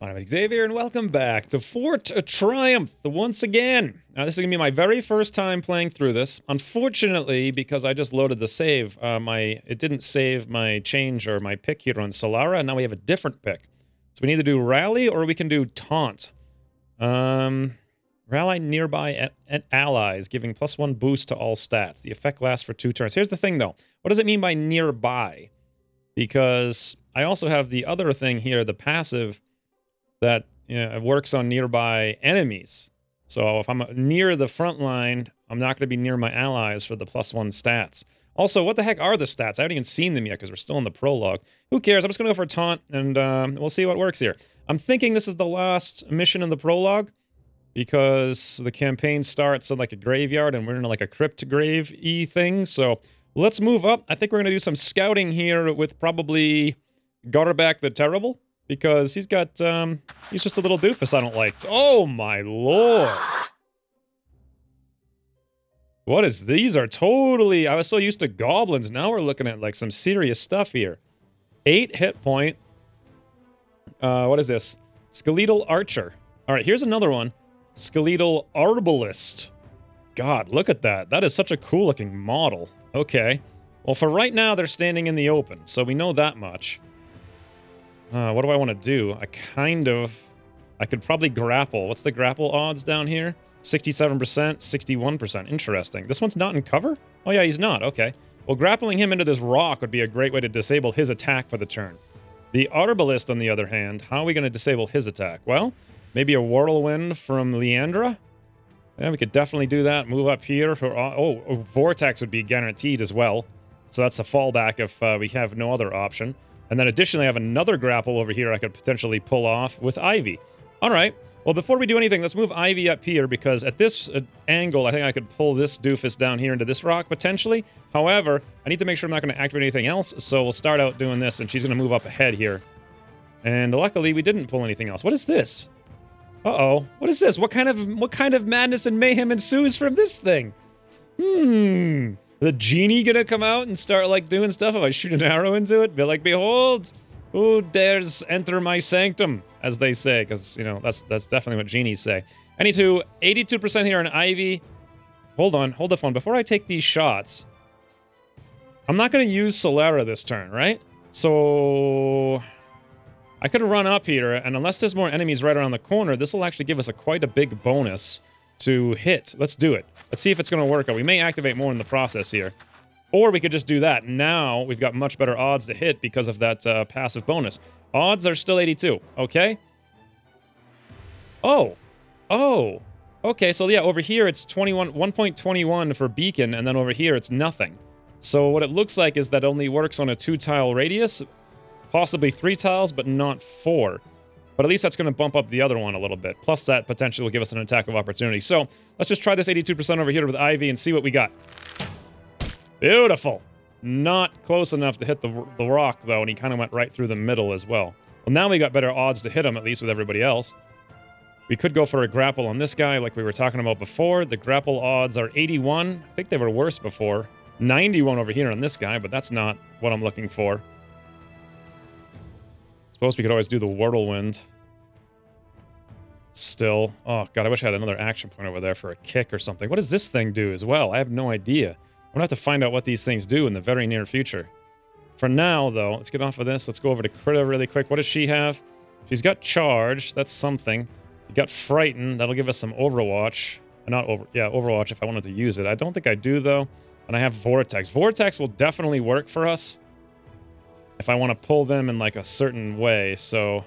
I'm Xavier, and welcome back to Fort Triumph once again. Now, this is going to be my very first time playing through this. Unfortunately, because I just loaded the save, it didn't save my change or my pick here on Solara, and now we have a different pick. So we need to do Rally, or we can do Taunt. Rally nearby allies, giving +1 boost to all stats. The effect lasts for 2 turns. Here's the thing, though. What does it mean by nearby? Because I also have the other thing here, the passive, that works on nearby enemies. So if I'm near the front line, I'm not going to be near my allies for the +1 stats. Also, what the heck are the stats? I haven't even seen them yet because we're still in the prologue. Who cares? I'm just going to go for a taunt, and we'll see what works here. I'm thinking this is the last mission in the prologue because the campaign starts in like a graveyard, and we're in like a crypt grave-y thing. So let's move up. I think we're going to do some scouting here with probably Garback the Terrible. Because he's got, he's just a little doofus I don't like. Oh my lord. What is, these are totally, I was so used to goblins, now we're looking at like some serious stuff here. 8 hit point. What is this? Skeletal Archer. Alright, here's another one. Skeletal Arbalist. God, look at that. That is such a cool looking model. Okay. Well, for right now, they're standing in the open, so we know that much. What do I want to do? I could probably grapple. What's the grapple odds down here? 67%, 61%. Interesting. This one's not in cover? Oh yeah, he's not. Okay. Well, grappling him into this rock would be a great way to disable his attack for the turn. The Arbalist, on the other hand, how are we going to disable his attack? Well, maybe a Whirlwind from Leandra? Yeah, we could definitely do that. Move up here. For, Vortex would be guaranteed as well. So that's a fallback if we have no other option. And then additionally, I have another grapple over here I could potentially pull off with Ivy. All right. Well, before we do anything, let's move Ivy up here, because at this angle, I think I could pull this doofus down here into this rock, potentially. However, I need to make sure I'm not going to activate anything else, so we'll start out doing this, and she's going to move up ahead here. And luckily, we didn't pull anything else. What is this? Uh-oh. What is this? What kind of madness and mayhem ensues from this thing? The genie gonna come out and start, like, doing stuff if I shoot an arrow into it? Be like, behold, who dares enter my sanctum, as they say, because, you know, that's definitely what genies say. Anywho, 82% here on Ivy. Hold on, hold the phone. Before I take these shots, I'm not gonna use Solara this turn, right? So I could run up here, and unless there's more enemies right around the corner, this will actually give us quite a big bonus to hit. Let's do it. Let's see if it's going to work out. We may activate more in the process here. Or we could just do that. Now we've got much better odds to hit because of that passive bonus. Odds are still 82. Okay. Oh. Okay, so yeah, over here it's 1.21 for beacon, and then over here it's nothing. So what it looks like is that only works on a 2-tile radius, possibly 3 tiles, but not 4. But at least that's going to bump up the other one a little bit. Plus that potentially will give us an attack of opportunity. So let's just try this 82% over here with Ivy and see what we got. Beautiful. Not close enough to hit the rock, though, and he kind of went right through the middle as well. Well, now we got better odds to hit him, at least with everybody else. We could go for a grapple on this guy, like we were talking about before. The grapple odds are 81. I think they were worse before. 91 over here on this guy, but that's not what I'm looking for. Suppose we could always do the Whirlwind. Still. Oh, God, I wish I had another action point over there for a kick or something. What does this thing do as well? I have no idea. I'm going to have to find out what these things do in the very near future. For now, though, let's get off of this. Let's go over to Critta really quick. What does she have? She's got Charge. That's something. You got Frighten. That'll give us some Overwatch. Overwatch if I wanted to use it. I don't think I do, though. And I have Vortex. Vortex will definitely work for us if I want to pull them in, like, a certain way. So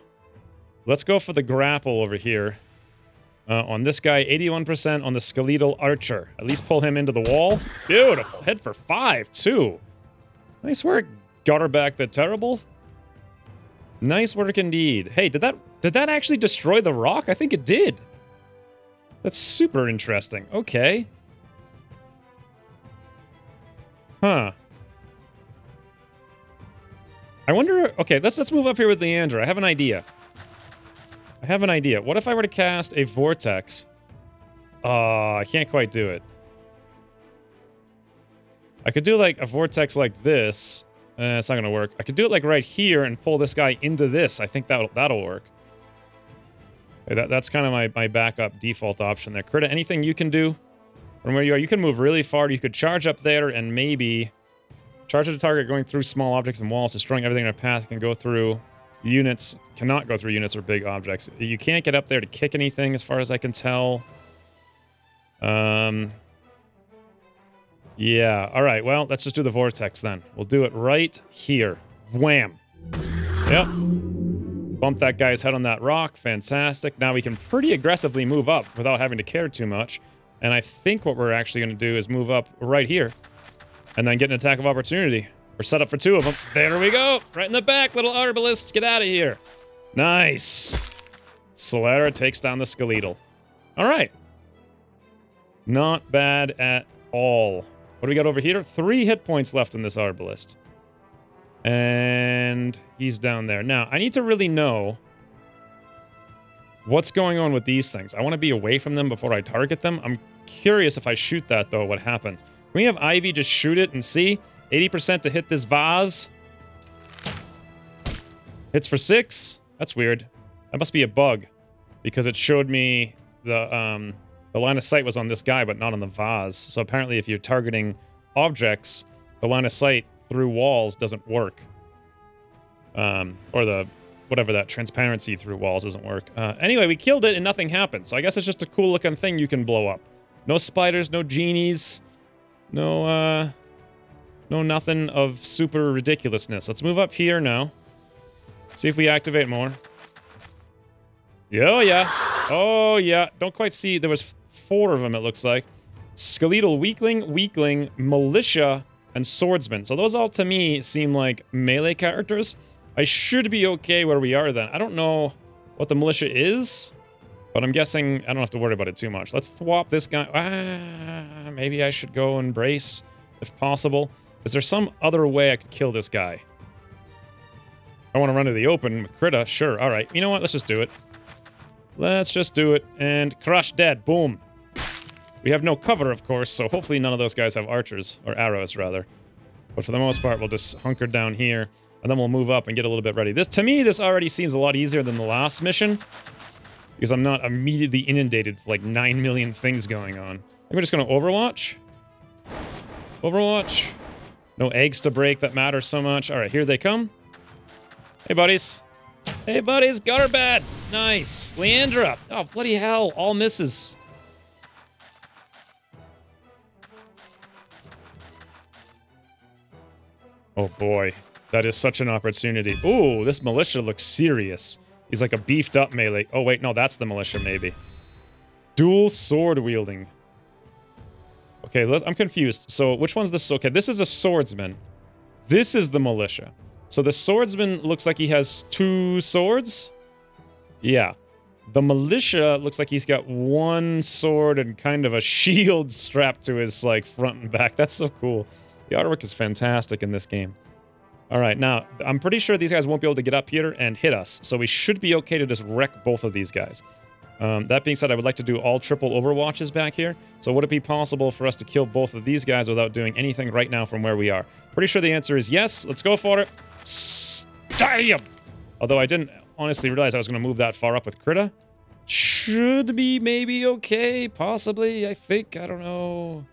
let's go for the grapple over here. On this guy, 81% on the Skeletal Archer. At least pull him into the wall. Beautiful. Hit for 5, too. Nice work, Garback the Terrible. Nice work indeed. Hey, did that actually destroy the rock? I think it did. That's super interesting. Okay. Huh. I wonder... Okay, let's move up here with Leandra. I have an idea. What if I were to cast a Vortex? I can't quite do it. I could do, like, a Vortex like this. It's not gonna work. I could do it, like, right here and pull this guy into this. I think that'll work. Okay, that's kind of my backup default option there. Critta, anything you can do from where you are? You can move really far. You could charge up there and maybe charge at the target going through small objects and walls, destroying everything in a path. Can go through units, cannot go through units or big objects. You can't get up there to kick anything as far as I can tell. Yeah, all right, well, let's just do the vortex then. We'll do it right here. Wham. Yep. Bump that guy's head on that rock. Fantastic. Now we can pretty aggressively move up without having to care too much. And I think what we're actually going to do is move up right here and then get an attack of opportunity. We're set up for 2 of them. There we go. Right in the back, little arbalists. Get out of here. Nice. Solera takes down the skeletal. All right. Not bad at all. What do we got over here? 3 hit points left in this arbalist. And he's down there. Now, I need to really know what's going on with these things. I want to be away from them before I target them. I'm curious if I shoot that, though, what happens. Can we have Ivy just shoot it and see? 80% to hit this vase. Hits for 6. That's weird. That must be a bug. Because it showed me the line of sight was on this guy, but not on the vase. So apparently if you're targeting objects, the line of sight through walls doesn't work. Or the, whatever that transparency through walls doesn't work. Anyway, we killed it and nothing happened. So I guess it's just a cool looking thing you can blow up. No spiders, no genies, no nothing of super ridiculousness. Let's move up here now. See if we activate more. Oh yeah. Oh yeah. Don't quite see. There was 4 of them, it looks like. Skeletal Weakling, Militia, and Swordsman. So those all, to me, seem like melee characters. I should be okay where we are then. I don't know what the Militia is, but I'm guessing I don't have to worry about it too much. Let's swap this guy. Maybe I should go and brace, if possible. Is there some other way I could kill this guy? I want to run to the open with Critta. Sure, all right. You know what? Let's just do it. Let's just do it. And crush dead. Boom. We have no cover, of course, so hopefully none of those guys have archers, or arrows, rather. But for the most part, we'll just hunker down here, and then we'll move up and get a little bit ready. To me, this already seems a lot easier than the last mission, because I'm not immediately inundated with, like, 9 million things going on. I think we're just going to Overwatch. Overwatch. No eggs to break that matter so much. All right, here they come. Hey, buddies. Hey, buddies. Got her bad. Nice. Leandra. Oh, bloody hell. All misses. Oh boy, that is such an opportunity. Ooh, this militia looks serious. He's like a beefed up melee. Oh wait, no, that's the militia maybe. Dual sword wielding. Okay, I'm confused. So which one's this? Okay, this is a swordsman. This is the militia. So the swordsman looks like he has 2 swords. Yeah. The militia looks like he's got 1 sword and kind of a shield strapped to his like front and back. That's so cool. The artwork is fantastic in this game. All right, now, I'm pretty sure these guys won't be able to get up here and hit us, so we should be okay to just wreck both of these guys. That being said, I would like to do all triple overwatches back here, so would it be possible for us to kill both of these guys without doing anything right now from where we are? Pretty sure the answer is yes. Let's go for it. Damn! Although I didn't honestly realize I was going to move that far up with Critta. Should be maybe okay, possibly, I think, I don't know.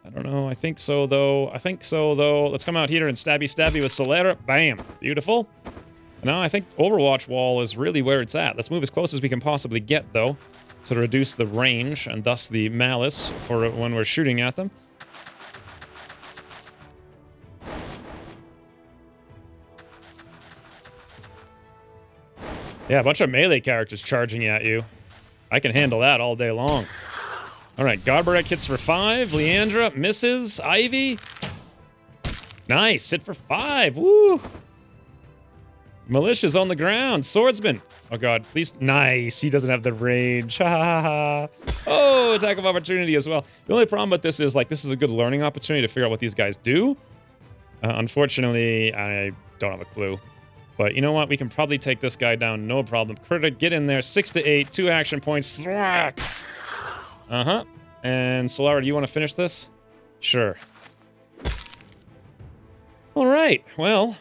I don't know. I think so, though. I think so, though. Let's come out here and stabby with Solera. Bam. Beautiful. Now I think Overwatch wall is really where it's at. Let's move as close as we can possibly get, though, to reduce the range and thus the malice for when we're shooting at them. Yeah, a bunch of melee characters charging at you. I can handle that all day long. All right, Garbarek hits for 5. Leandra misses. Ivy. Nice, hit for 5. Woo! Militia's on the ground. Swordsman. Oh god, please. Nice, he doesn't have the range. Ha ha ha. Oh, attack of opportunity as well. The only problem with this is, like, this is a good learning opportunity to figure out what these guys do. Unfortunately, I don't have a clue. But you know what? We can probably take this guy down, no problem. Critter, get in there. 6 to 8, 2 action points. Thwack! Uh-huh. And Solara, do you want to finish this? Sure. All right. Well,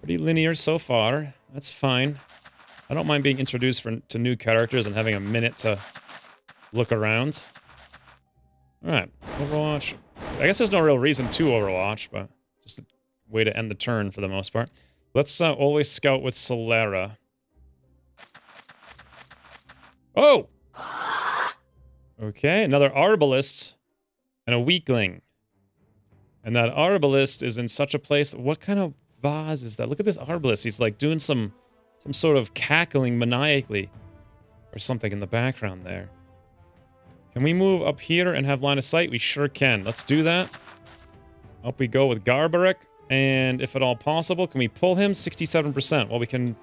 pretty linear so far. That's fine. I don't mind being introduced to new characters and having a minute to look around. Alright, Overwatch. I guess there's no real reason to Overwatch, but just a way to end the turn for the most part. Let's always scout with Solera. Oh! Okay, another Arbalist and a Weakling. And that Arbalist is in such a place... What kind of vase is that? Look at this Arbalist. He's like doing some sort of cackling maniacally or something in the background there. Can we move up here and have line of sight? We sure can. Let's do that. Up we go with Garbarek. And if at all possible, can we pull him? 67%. Well, can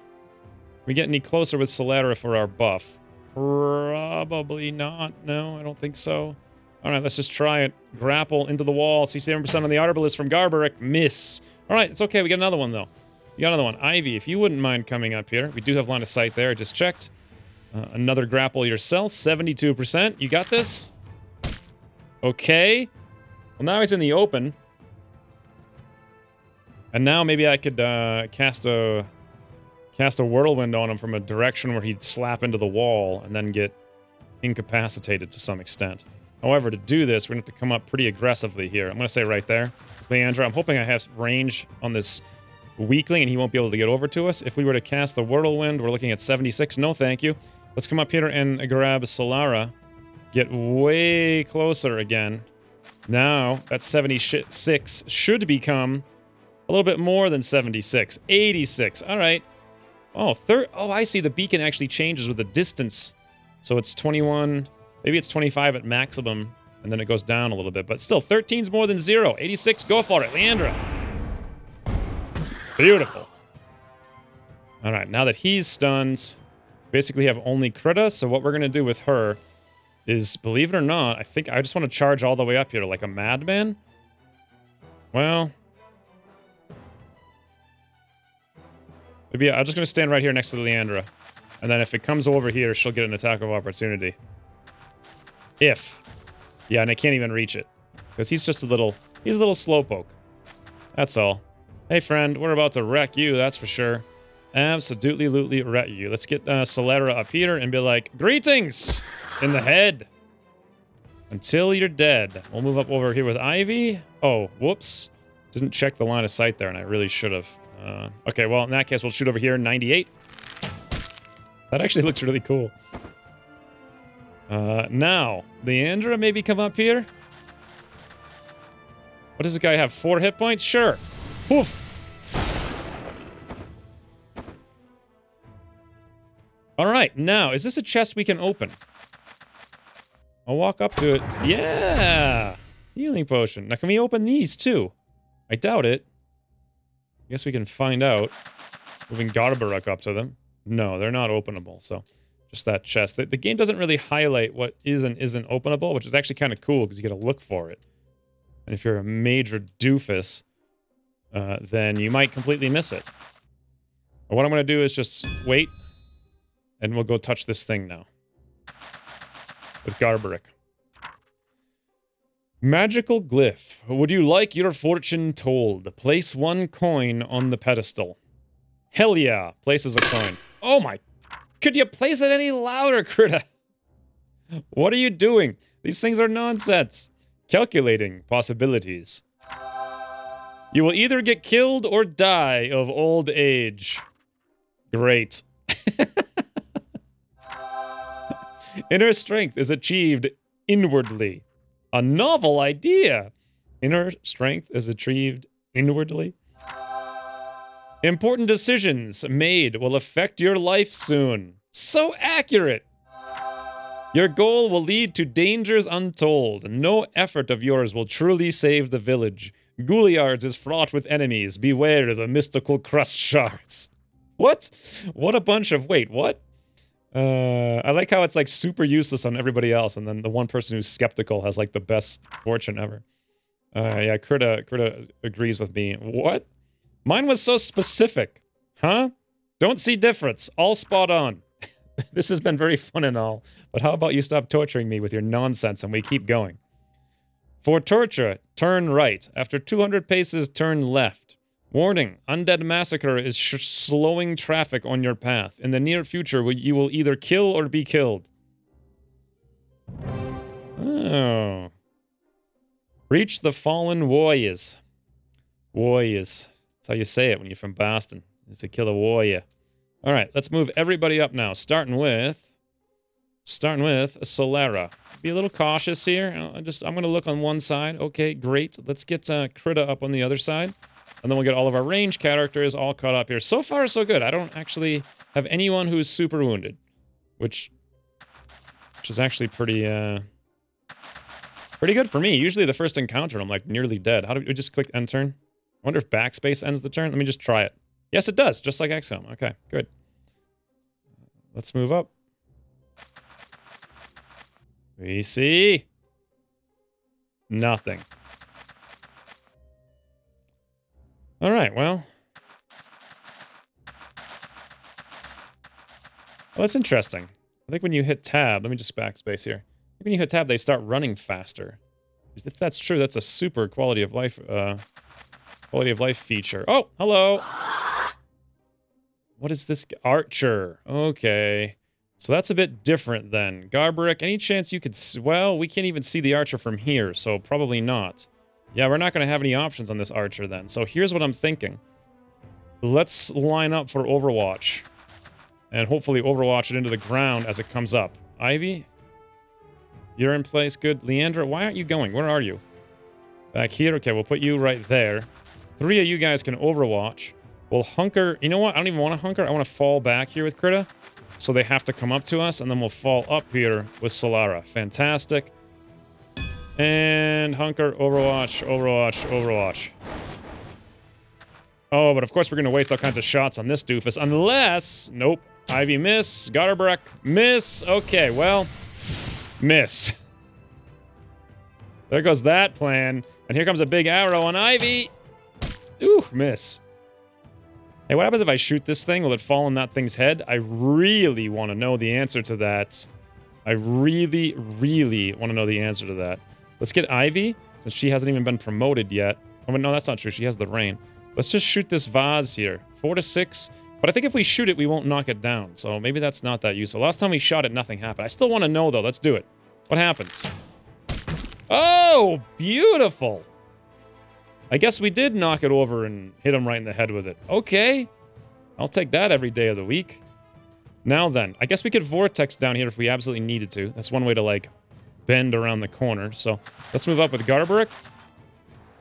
we get any closer with Solera for our buff? Probably not. No, I don't think so. All right, let's just try it. Grapple into the wall. 67% on the Arbalist from Garbarek. Miss. All right, it's okay. We got another one, though. We got another one. Ivy, if you wouldn't mind coming up here. We do have line of sight there. I just checked. Another grapple yourself, 72%. You got this? Okay. Well, now he's in the open. And now maybe I could cast a whirlwind on him from a direction where he'd slap into the wall and then get incapacitated to some extent. However, to do this, we're going to have to come up pretty aggressively here. I'm going to say right there. Leandra, I'm hoping I have range on this Weakling and he won't be able to get over to us. If we were to cast the whirlwind, we're looking at 76. No, thank you. Let's come up here and grab Solara. Get way closer again. Now, that 76 should become a little bit more than 76. 86. All right. Oh, I see. The beacon actually changes with the distance. So it's 21. Maybe it's 25 at maximum, and then it goes down a little bit. But still, 13's more than 0. 86. Go for it, Leandra. Beautiful. All right. Now that he's stunned... Basically have only Krita, so what we're going to do with her is, believe it or not, I think I just want to charge all the way up here like a madman. Well... Maybe I'm just going to stand right here next to Leandra. And then if it comes over here, she'll get an attack of opportunity. If. Yeah, and I can't even reach it. Because he's just a little... He's a little slowpoke. That's all. Hey, friend, we're about to wreck you, that's for sure. Absolutely wreck you. Let's get Solera up here and be like, greetings in the head. Until you're dead. We'll move up over here with Ivy. Oh, whoops. Didn't check the line of sight there, and I really should have. Okay, well, in that case, we'll shoot over here, 98. That actually looks really cool. Now, Leandra, maybe come up here. What does this guy have? 4 hit points? Sure. Poof. All right, now, is this a chest we can open? I'll walk up to it. Yeah! Healing potion. Now, can we open these, too? I doubt it. I guess we can find out. Moving Garbarek up to them. No, they're not openable, so just that chest. The game doesn't really highlight what is and isn't openable, which is actually kind of cool, because you get to look for it. And if you're a major doofus, then you might completely miss it. But what I'm going to do is just wait. And we'll go touch this thing now. With Garbarek. Magical glyph. Would you like your fortune told? Place 1 coin on the pedestal. Hell yeah. Places a coin. Oh my... Could you place it any louder, Krita? What are you doing? These things are nonsense. Calculating possibilities. You will either get killed or die of old age. Great. Inner strength is achieved inwardly. A novel idea. Inner strength is achieved inwardly. Important decisions made will affect your life soon. So accurate. Your goal will lead to dangers untold. No effort of yours will truly save the village. Gouliards is fraught with enemies. Beware the mystical crust shards. What? What a bunch of... Wait, what? I like how it's like super useless on everybody else, and then the one person who's skeptical has like the best fortune ever. Yeah, Krita agrees with me. What? Mine was so specific. Huh? Don't see difference. All spot on. This has been very fun and all, but how about you stop torturing me with your nonsense and we keep going? For torture, turn right. After 200 paces, turn left. Warning, Undead Massacre is slowing traffic on your path. In the near future, you will either kill or be killed. Oh. Reach the fallen warriors. Warriors. That's how you say it when you're from Boston. Is to kill a warrior. All right, let's move everybody up now. Starting with Solara. Be a little cautious here. I'm going to look on one side. Okay, great. Let's get Krita up on the other side. And then we'll get all of our range characters all caught up here. So far, so good. I don't actually have anyone who's super wounded. Which is actually pretty good for me. Usually the first encounter, I'm like nearly dead. How do we just click end turn? I wonder if backspace ends the turn. Let me just try it. Yes, it does, just like XCOM. Okay, good. Let's move up. We see nothing. All right, well, that's interesting. I think when you hit tab, let me just backspace here. I think when you hit tab, they start running faster. If that's true, that's a super quality of life feature. Oh, hello. What is this? Archer. Okay. So that's a bit different then. Garbaric, any chance you could... Well, we can't even see the Archer from here, so probably not. Yeah, we're not going to have any options on this Archer then. So here's what I'm thinking. Let's line up for Overwatch. And hopefully Overwatch it into the ground as it comes up. Ivy? You're in place. Good. Leandra, why aren't you going? Where are you? Back here? Okay, we'll put you right there. 3 of you guys can Overwatch. We'll hunker... You know what? I don't even want to hunker. I want to fall back here with Krita. So they have to come up to us, and then we'll fall up here with Solara. Fantastic. And hunker, Overwatch, Overwatch, Overwatch. Oh, but of course we're going to waste all kinds of shots on this doofus. Unless... Nope. Ivy miss. Garbaric miss. Okay, well... Miss. There goes that plan. And here comes a big arrow on Ivy. Ooh, miss. Hey, what happens if I shoot this thing? Will it fall on that thing's head? I really want to know the answer to that. I really, really want to know the answer to that. Let's get Ivy, since she hasn't even been promoted yet. Oh, no, that's not true. She has the rain. Let's just shoot this vase here. 4 to 6. But I think if we shoot it, we won't knock it down. So maybe that's not that useful. Last time we shot it, nothing happened. I still want to know, though. Let's do it. What happens? Oh, beautiful. I guess we did knock it over and hit him right in the head with it. Okay. I'll take that every day of the week. Now then, I guess we could vortex down here if we absolutely needed to. That's one way to, like, bend around the corner. So let's move up with Garbaric.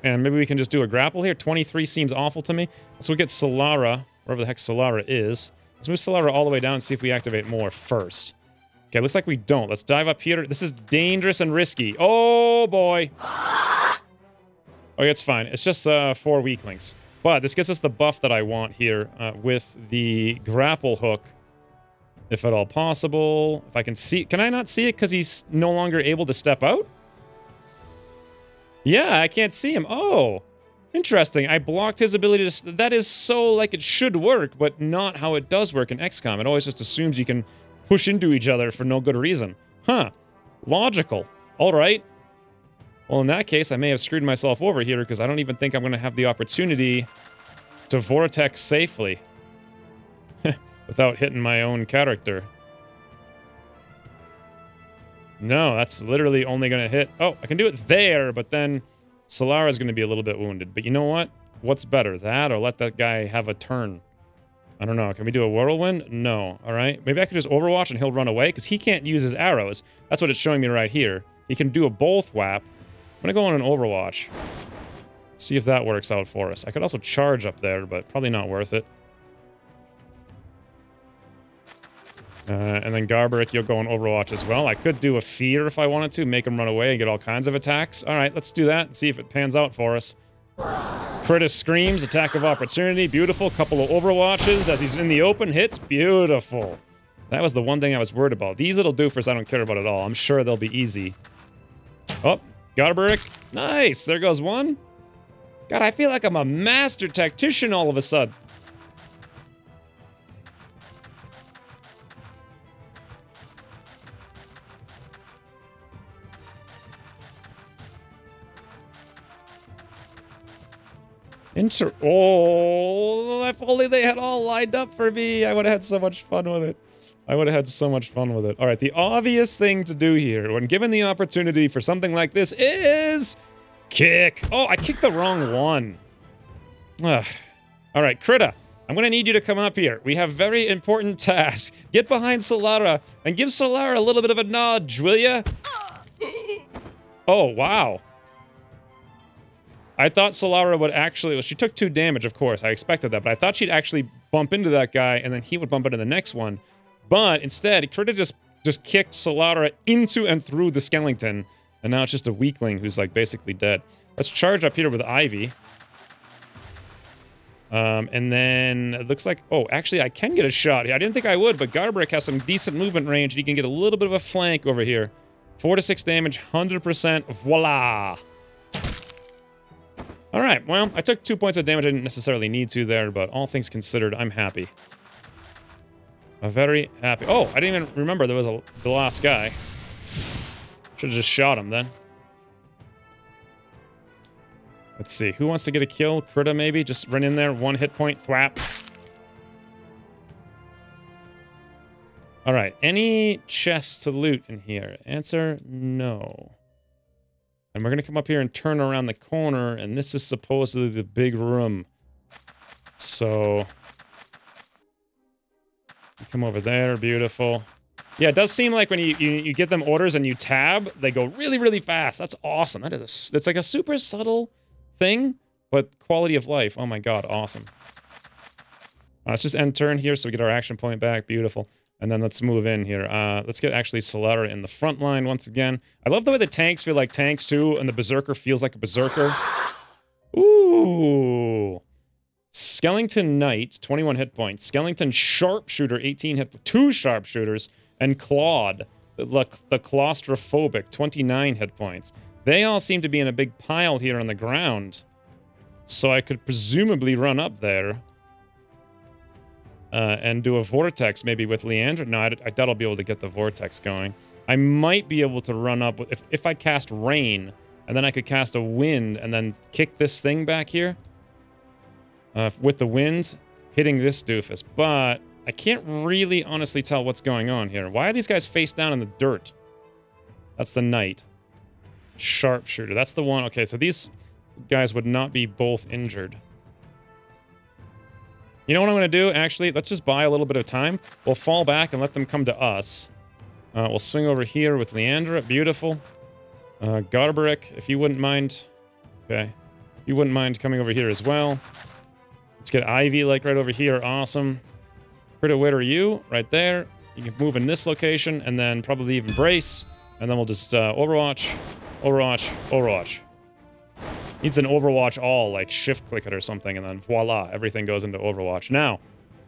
And maybe we can just do a grapple here. 23 seems awful to me. Let's go get Solara, wherever the heck Solara is. Let's move Solara all the way down and see if we activate more first. Okay, looks like we don't. Let's dive up here. This is dangerous and risky. Oh, boy. Okay, it's fine. It's just 4 weaklings. But this gives us the buff that I want here with the grapple hook, if at all possible. If I can see... Can I not see it because he's no longer able to step out? Yeah, I can't see him. Oh, interesting. I blocked his ability to... That is so like it should work, but not how it does work in XCOM. It always just assumes you can push into each other for no good reason. Huh. Logical. All right. Well, in that case, I may have screwed myself over here because I don't even think I'm going to have the opportunity to vortex safely without hitting my own character. No, that's literally only going to hit... Oh, I can do it there, but then Solara's going to be a little bit wounded. But you know what? What's better, that or let that guy have a turn? I don't know. Can we do a whirlwind? No. All right. Maybe I could just Overwatch and he'll run away because he can't use his arrows. That's what it's showing me right here. He can do a both whap. I'm going to go on an Overwatch. See if that works out for us. I could also charge up there, but probably not worth it. And then Garbaric, you'll go on Overwatch as well. I could do a Fear if I wanted to, make him run away and get all kinds of attacks. All right, let's do that and see if it pans out for us. Critis screams, attack of opportunity, beautiful. Couple of Overwatches as he's in the open, hits, beautiful. That was the one thing I was worried about. These little doofers I don't care about at all. I'm sure they'll be easy. Oh, Garbaric, nice, there goes one. God, I feel like I'm a master tactician all of a sudden. Oh, if only they had all lined up for me. I would have had so much fun with it. I would have had so much fun with it. All right, the obvious thing to do here when given the opportunity for something like this is kick. Oh, I kicked the wrong one. Ugh. All right, Krita, I'm going to need you to come up here. We have very important tasks. Get behind Solara and give Solara a little bit of a nudge, will ya? Oh, wow. I thought Solara would actually... Well, she took 2 damage, of course. I expected that, but I thought she'd actually bump into that guy, and then he would bump into the next one. But instead, Krita just kicked Solara into and through the skeleton, and now it's just a weakling who's, like, basically dead. Let's charge up here with Ivy. And then it looks like... Oh, actually, I can get a shot here. I didn't think I would, but Garbrick has some decent movement range, and he can get a little bit of a flank over here. 4 to 6 damage, 100%. Voila! Alright, well, I took 2 points of damage. I didn't necessarily need to there, but all things considered, I'm happy. I'm very happy. Oh, I didn't even remember there was the last guy. Should've just shot him then. Let's see, who wants to get a kill? Krita, maybe? Just run in there, 1 hit point, thwap. Alright, any chests to loot in here? Answer, no. And we're gonna come up here and turn around the corner, and this is supposedly the big room. So... come over there, beautiful. Yeah, it does seem like when you get them orders and you tab, they go really, really fast. That's awesome. That's like a super subtle thing, but quality of life. Oh my god, awesome. Let's just end turn here so we get our action point back. Beautiful. And then let's move in here. Let's get actually Solara in the front line once again. I love the way the tanks feel like tanks too, and the Berserker feels like a Berserker. Ooh. Skeleton Knight, 21 hit points. Skeleton Sharpshooter, 18 hit points. 2 Sharpshooters. And Claude, the Claustrophobic, 29 hit points. They all seem to be in a big pile here on the ground. So I could presumably run up there. And do a Vortex maybe with Leandra. No, I doubt I'll be able to get the Vortex going. I might be able to run up with... If I cast Rain, and then I could cast a Wind, and then kick this thing back here. With the Wind, hitting this doofus. But I can't really honestly tell what's going on here. Why are these guys face down in the dirt? That's the Knight. Sharpshooter. That's the one. Okay, so these guys would not be both injured. You know what I'm going to do? Actually, let's just buy a little bit of time. We'll fall back and let them come to us. We'll swing over here with Leandra. Beautiful. Garbrick, if you wouldn't mind. Okay. If you wouldn't mind coming over here as well. Let's get Ivy, like, right over here. Awesome. Krita, where are you? Right there. You can move in this location, and then probably even brace. And then we'll just, Overwatch, Overwatch, Overwatch. Needs an Overwatch all, like shift click it or something, and then voila, everything goes into Overwatch. Now,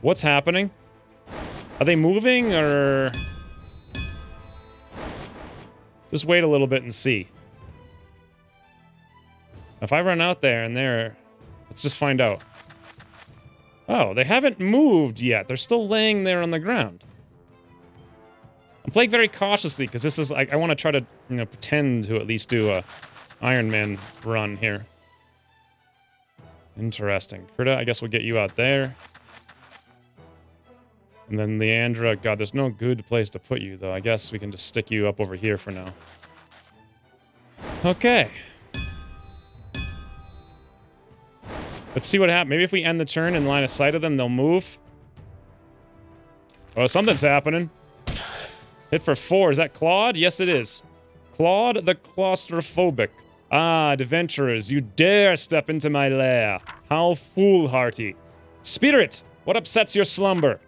what's happening? Are they moving, or... Just wait a little bit and see. If I run out there and there... Let's just find out. Oh, they haven't moved yet. They're still laying there on the ground. I'm playing very cautiously, because this is like... I want to try to, you know, pretend to at least do a... Iron Man run here. Interesting. Krita, I guess we'll get you out there. And then Leandra, god, there's no good place to put you, though. I guess we can just stick you up over here for now. Okay. Let's see what happens. Maybe if we end the turn in line of sight of them, they'll move. Oh, something's happening. Hit for 4. Is that Claude? Yes, it is. Claude the Claustrophobic. Ah, adventurers, you dare step into my lair. How foolhardy. Spirit, what upsets your slumber?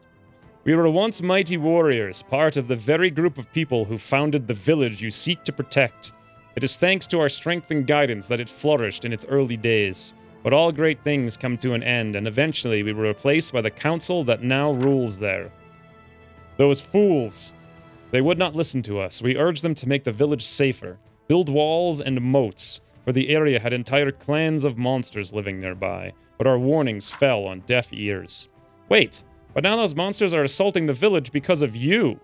We were once mighty warriors, part of the very group of people who founded the village you seek to protect. It is thanks to our strength and guidance that it flourished in its early days. But all great things come to an end, and eventually we were replaced by the council that now rules there. Those fools. They would not listen to us. We urged them to make the village safer. Build walls and moats, for the area had entire clans of monsters living nearby, but our warnings fell on deaf ears. Wait, but now those monsters are assaulting the village because of you.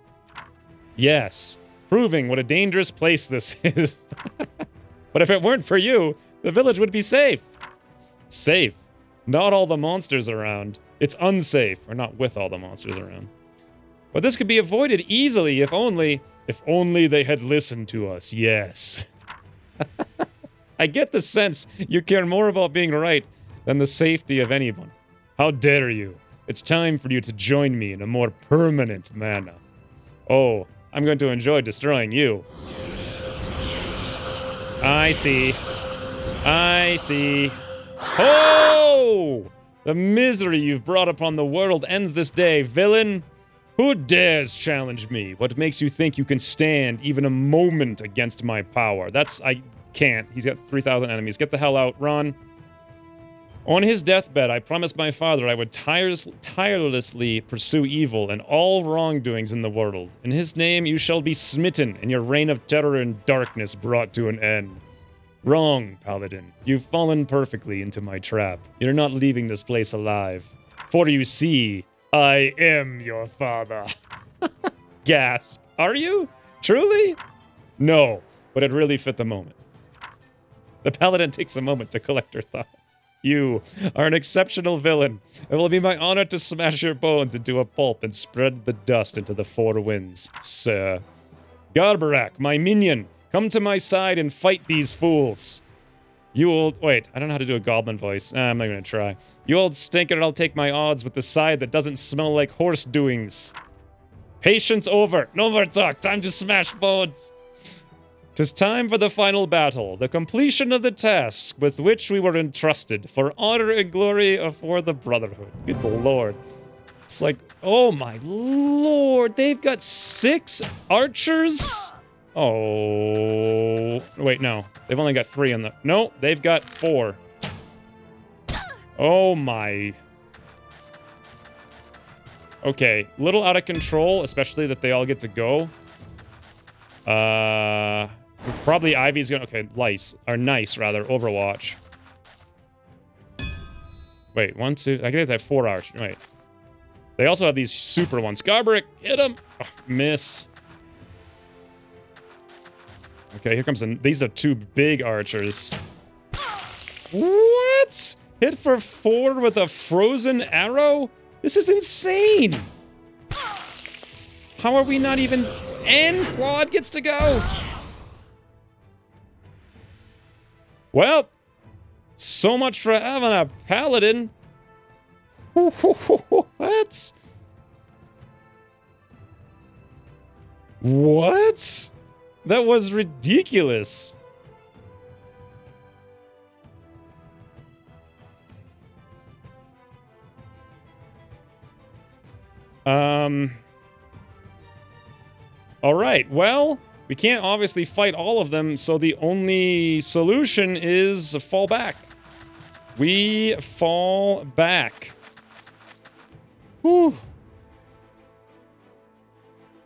Yes, proving what a dangerous place this is. But if it weren't for you, the village would be safe. Safe? Not all the monsters around. It's unsafe, or not with all the monsters around. But this could be avoided easily if only they had listened to us, yes. I get the sense you care more about being right than the safety of anyone. How dare you? It's time for you to join me in a more permanent manner. Oh, I'm going to enjoy destroying you. I see. I see. Oh! The misery you've brought upon the world ends this day, villain. Who dares challenge me? What makes you think you can stand even a moment against my power? I can't. He's got 3,000 enemies. Get the hell out. Run. On his deathbed, I promised my father I would tirelessly pursue evil and all wrongdoings in the world. In his name you shall be smitten, and your reign of terror and darkness brought to an end. Wrong, Paladin. You've fallen perfectly into my trap. You're not leaving this place alive. For you see, I am your father. Gasp. Are you? Truly? No, but it really fit the moment. The Paladin takes a moment to collect her thoughts. You are an exceptional villain. It will be my honor to smash your bones into a pulp and spread the dust into the four winds, sir. Garbarak, my minion, come to my side and fight these fools. You old... Wait, I don't know how to do a goblin voice. I'm not gonna try. You old stinker, I'll take my odds with the side that doesn't smell like horse doings. Patience over. No more talk. Time to smash bones. 'Tis time for the final battle, the completion of the task with which we were entrusted, for honor and glory for the Brotherhood. Good lord. It's like, oh my lord, they've got 6 archers? Oh, wait, no. They've only got 3 on the... No, they've got 4. Oh my... Okay, little out of control, especially that they all get to go. Probably Ivy's gonna... Okay, Lice. Or Nice, rather. Overwatch. Wait, 1, 2... I guess they have 4 archers. Wait. They also have these super ones. Garbrick, hit him! Oh, miss. Okay, here comes... These are 2 big archers. What? Hit for 4 with a frozen arrow? This is insane! How are we not even... And Claude gets to go! Well, so much for having a paladin. What? What? That was ridiculous. All right, well, we can't obviously fight all of them, so the only solution is fall back. We fall back. Whew.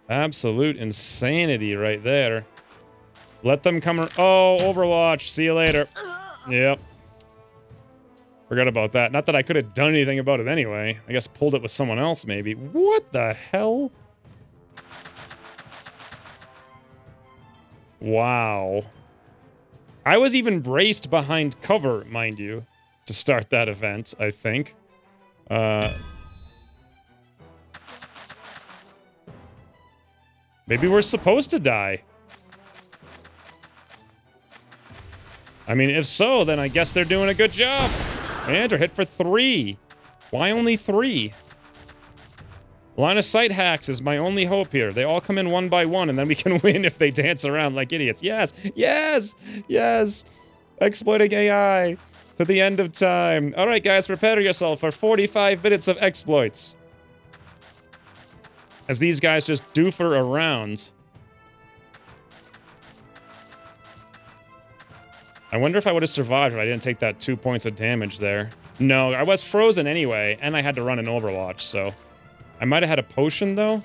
Absolute insanity right there. Let them come... Oh, Overwatch. See you later. Yep. Forgot about that. Not that I could have done anything about it anyway. I guess pulled it with someone else, maybe. What the hell? Wow. I was even braced behind cover, mind you, to start that event, I think. Maybe we're supposed to die. I mean, if so, then I guess they're doing a good job. And they're hit for 3. Why only 3? Line of sight hacks is my only hope here. They all come in one by one, and then we can win if they dance around like idiots. Yes! Yes! Yes! Exploiting AI to the end of time. Alright, guys, prepare yourself for 45 minutes of exploits. As these guys just doofer around. I wonder if I would have survived if I didn't take that 2 points of damage there. No, I was frozen anyway, and I had to run an Overwatch, so... I might have had a potion, though.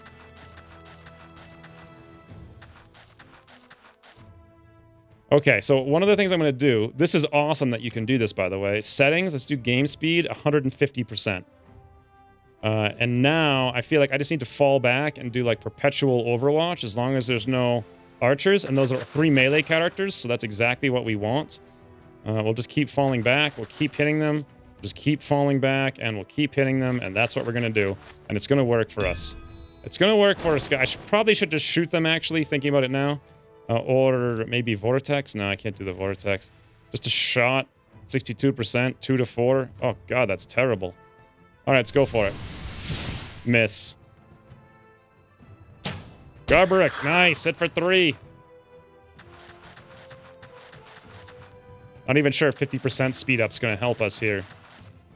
Okay, so one of the things I'm going to do... This is awesome that you can do this, by the way. Settings, let's do game speed, 150%. And now, I feel like I just need to fall back and do, like, perpetual Overwatch, as long as there's no archers. And those are 3 melee characters, so that's exactly what we want. We'll just keep falling back. We'll keep hitting them. Just keep falling back, and we'll keep hitting them, and that's what we're going to do. And it's going to work for us. It's going to work for us, guys. I probably should just shoot them, actually, thinking about it now. Or maybe Vortex. No, I can't do the Vortex. Just a shot. 62%. 2 to 4. Oh, God, that's terrible. All right, let's go for it. Miss. Garbaric. Nice. Hit for 3. Not even sure if 50% speed up's going to help us here.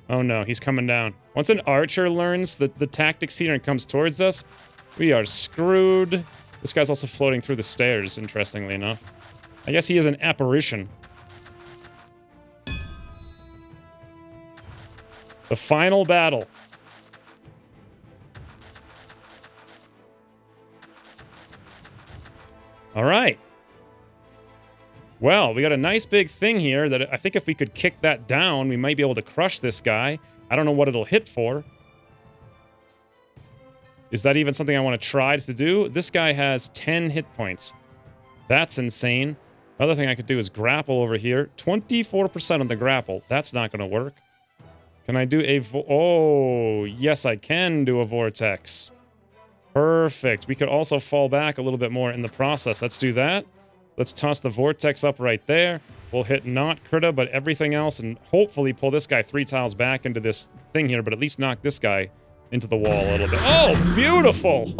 Oh no, he's coming down. Once an archer learns the tactics here and comes towards us, we are screwed. This guy's also floating through the stairs, interestingly enough. I guess he is an apparition. The final battle. All right. Well, we got a nice big thing here that I think if we could kick that down, we might be able to crush this guy. I don't know what it'll hit for. Is that even something I want to try to do? This guy has 10 hit points. That's insane. Another thing I could do is grapple over here. 24% on the grapple. That's not going to work. Can I do a... Oh, yes, I can do a vortex. Perfect. We could also fall back a little bit more in the process. Let's do that. Let's toss the vortex up right there. We'll hit not Krita, but everything else, and hopefully pull this guy 3 tiles back into this thing here, but at least knock this guy into the wall a little bit. Oh, beautiful!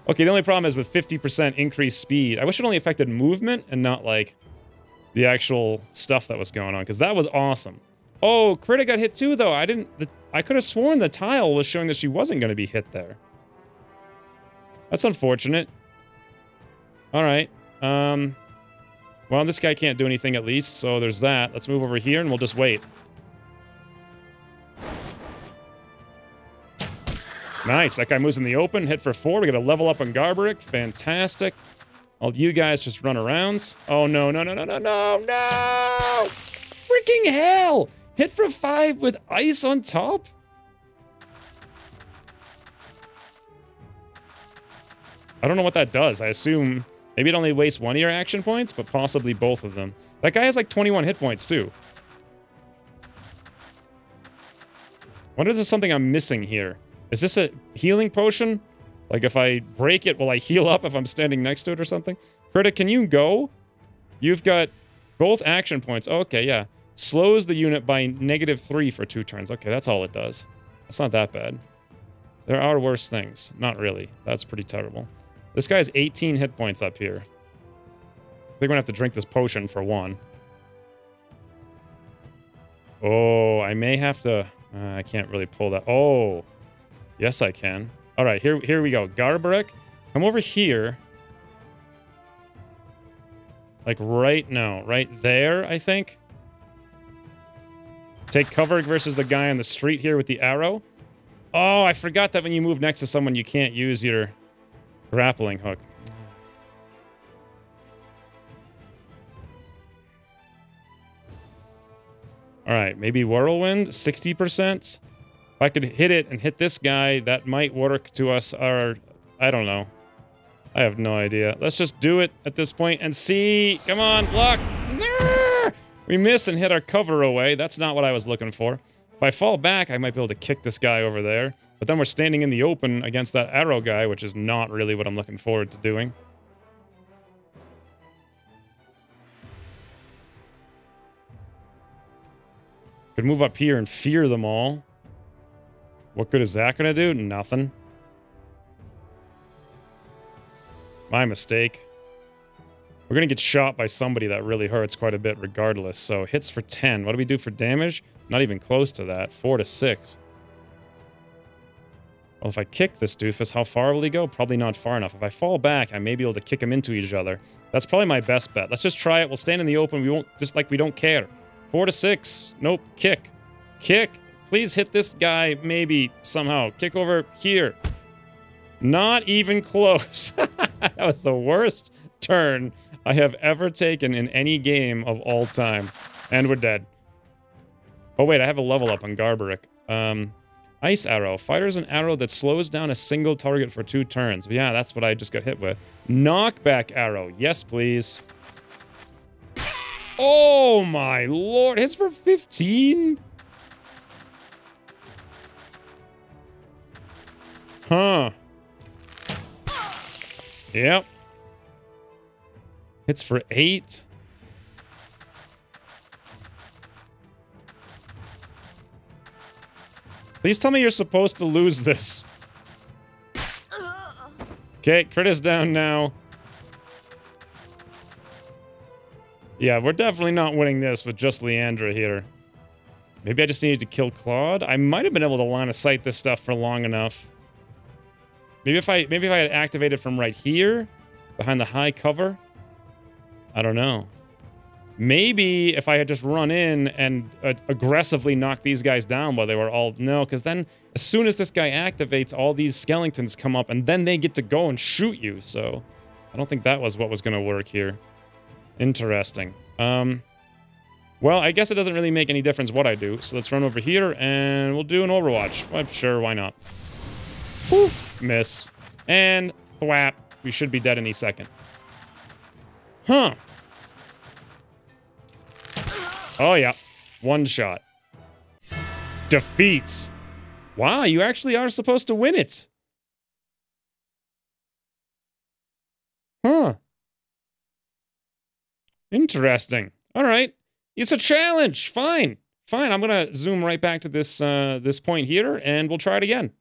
Okay, the only problem is with 50% increased speed. I wish it only affected movement and not, like, the actual stuff that was going on, because that was awesome. Oh, Krita got hit too, though. I could have sworn the tile was showing that she wasn't going to be hit there. That's unfortunate. All right. Well, this guy can't do anything at least, so there's that. Let's move over here and we'll just wait. Nice. That guy moves in the open. Hit for 4. We got a level up on Garbaric. Fantastic. All you guys just run around. Oh, no, no, no, no, no, no, no! Freaking hell! Hit for 5 with ice on top? I don't know what that does. I assume... Maybe it only wastes 1 of your action points, but possibly both of them. That guy has like 21 hit points, too. Wonder if there's something I'm missing here. Is this a healing potion? Like, if I break it, will I heal up if I'm standing next to it or something? Krita, can you go? You've got both action points. Oh, okay, yeah. Slows the unit by -3 for 2 turns. Okay, that's all it does. That's not that bad. There are worse things. Not really. That's pretty terrible. This guy has 18 hit points up here. I think we're gonna have to drink this potion for 1. Oh, I may have to... I can't really pull that. Oh, yes I can. All right, here we go. Garbaric, come over here. Like right there, I think. Take cover versus the guy on the street here with the arrow. Oh, I forgot that when you move next to someone, you can't use your... grappling hook. Alright, maybe Whirlwind, 60%. If I could hit it and hit this guy, that might work to us. Or, I don't know. I have no idea. Let's just do it at this point and see. Come on, luck! We miss and hit our cover away. That's not what I was looking for. If I fall back, I might be able to kick this guy over there. But then we're standing in the open against that arrow guy, which is not really what I'm looking forward to doing. Could move up here and fear them all. What good is that going to do? Nothing. My mistake. We're going to get shot by somebody that really hurts quite a bit regardless. So hits for 10. What do we do for damage? Not even close to that. 4 to 6. Well, if I kick this doofus, how far will he go? Probably not far enough. If I fall back, I may be able to kick him into each other. That's probably my best bet. Let's just try it. We'll stand in the open. We won't, just like we don't care. 4 to 6. Nope. Kick. Kick. Please hit this guy, maybe, somehow. Kick over here. Not even close. That was the worst turn I have ever taken in any game of all time. And we're dead. Oh, wait, I have a level up on Garbaric. Ice arrow. Fires an arrow that slows down a single target for 2 turns. Yeah, that's what I just got hit with. Knockback arrow. Yes, please. Oh my lord, hits for 15? Huh. Yep. Hits for 8. Please tell me you're supposed to lose this. Okay, crit is down now. Yeah, we're definitely not winning this with just Leandra here. Maybe I just needed to kill Claude. I might have been able to line of sight this stuff for long enough. Maybe if I had activated from right here, behind the high cover. I don't know. Maybe if I had just run in and aggressively knocked these guys down while they were all... No, because then as soon as this guy activates, all these skeletons come up and then they get to go and shoot you. So I don't think that was what was going to work here. Interesting. Well, I guess it doesn't really make any difference what I do. So let's run over here and we'll do an Overwatch. I'm sure, why not? Poof, miss. And thwap. We should be dead any second. Huh. Oh, yeah. One shot. Defeats. Wow, you actually are supposed to win it. Huh. Interesting. All right. It's a challenge. Fine. Fine. I'm going to zoom right back to this, this point here, and we'll try it again.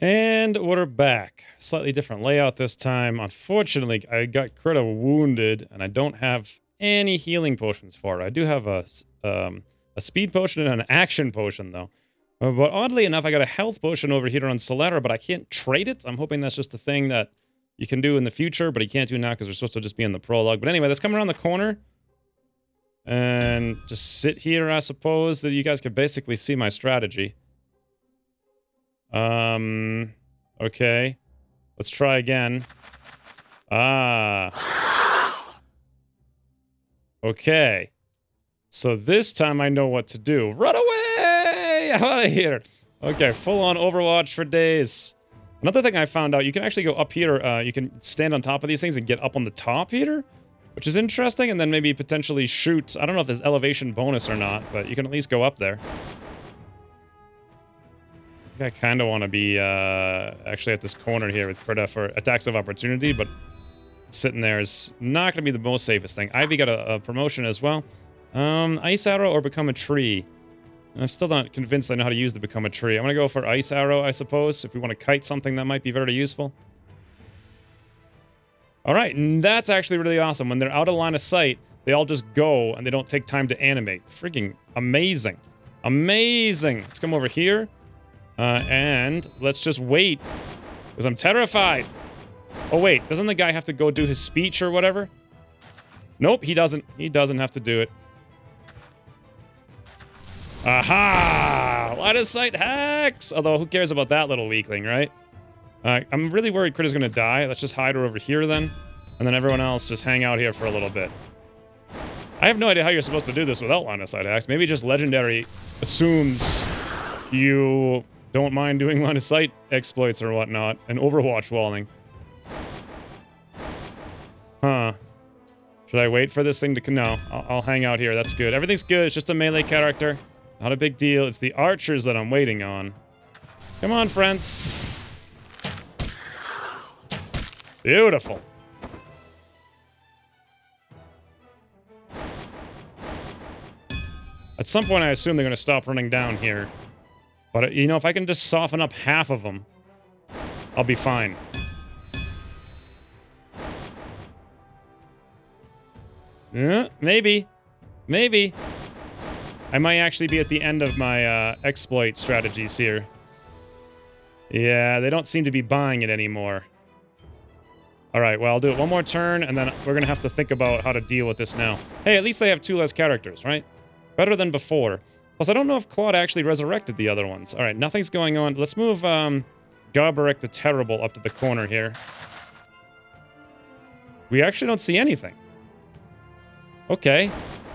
And we're back. Slightly different layout this time. Unfortunately, I got critical wounded, and I don't have any healing potions for it. I do have a speed potion and an action potion, though. But oddly enough, I got a health potion over here on Solera, but I can't trade it. I'm hoping that's just a thing that you can do in the future, but you can't do now because we're supposed to just be in the prologue. But anyway, let's come around the corner and just sit here, I suppose, that you guys could basically see my strategy. Okay. Let's try again. Okay. So this time I know what to do. Run away! Out of here! Okay, full-on Overwatch for days. Another thing I found out, you can actually go up here, you can stand on top of these things and get up on the top here, which is interesting, and then maybe potentially shoot. I don't know if there's elevation bonus or not, but you can at least go up there. I kind of want to be actually at this corner here with Krita for attacks of opportunity, but sitting there is not going to be the most safest thing. Ivy got a promotion as well. Ice Arrow or Become a Tree. I'm still not convinced I know how to use the Become a Tree. I'm going to go for Ice Arrow, I suppose. If we want to kite something, that might be very useful. All right, and that's actually really awesome. When they're out of line of sight, they all just go and they don't take time to animate. Freaking amazing. Amazing. Let's come over here. And let's just wait, because I'm terrified. Oh, wait, doesn't the guy have to go do his speech or whatever? Nope, he doesn't. He doesn't have to do it. Aha! Line of sight hacks! Although, who cares about that little weakling, right? I'm really worried Crit is going to die. Let's just hide her over here then. And then everyone else just hang out here for a little bit. I have no idea how you're supposed to do this without line of sight hacks. Maybe just Legendary assumes you don't mind doing line of sight exploits or whatnot, and Overwatch walling. Huh. Should I wait for this thing to... No, I'll hang out here. That's good. Everything's good. It's just a melee character. Not a big deal. It's the archers that I'm waiting on. Come on, friends. Beautiful. At some point, I assume they're going to stop running down here. But, you know, if I can just soften up half of them, I'll be fine. Maybe. Maybe. I might actually be at the end of my exploit strategies here. Yeah, they don't seem to be buying it anymore. Alright, well, I'll do it one more turn, and then we're going to have to think about how to deal with this now. Hey, at least they have 2 less characters, right? Better than before. Plus, I don't know if Claude actually resurrected the other ones. Alright, nothing's going on. Let's move Garbarek the Terrible up to the corner here. We actually don't see anything. Okay.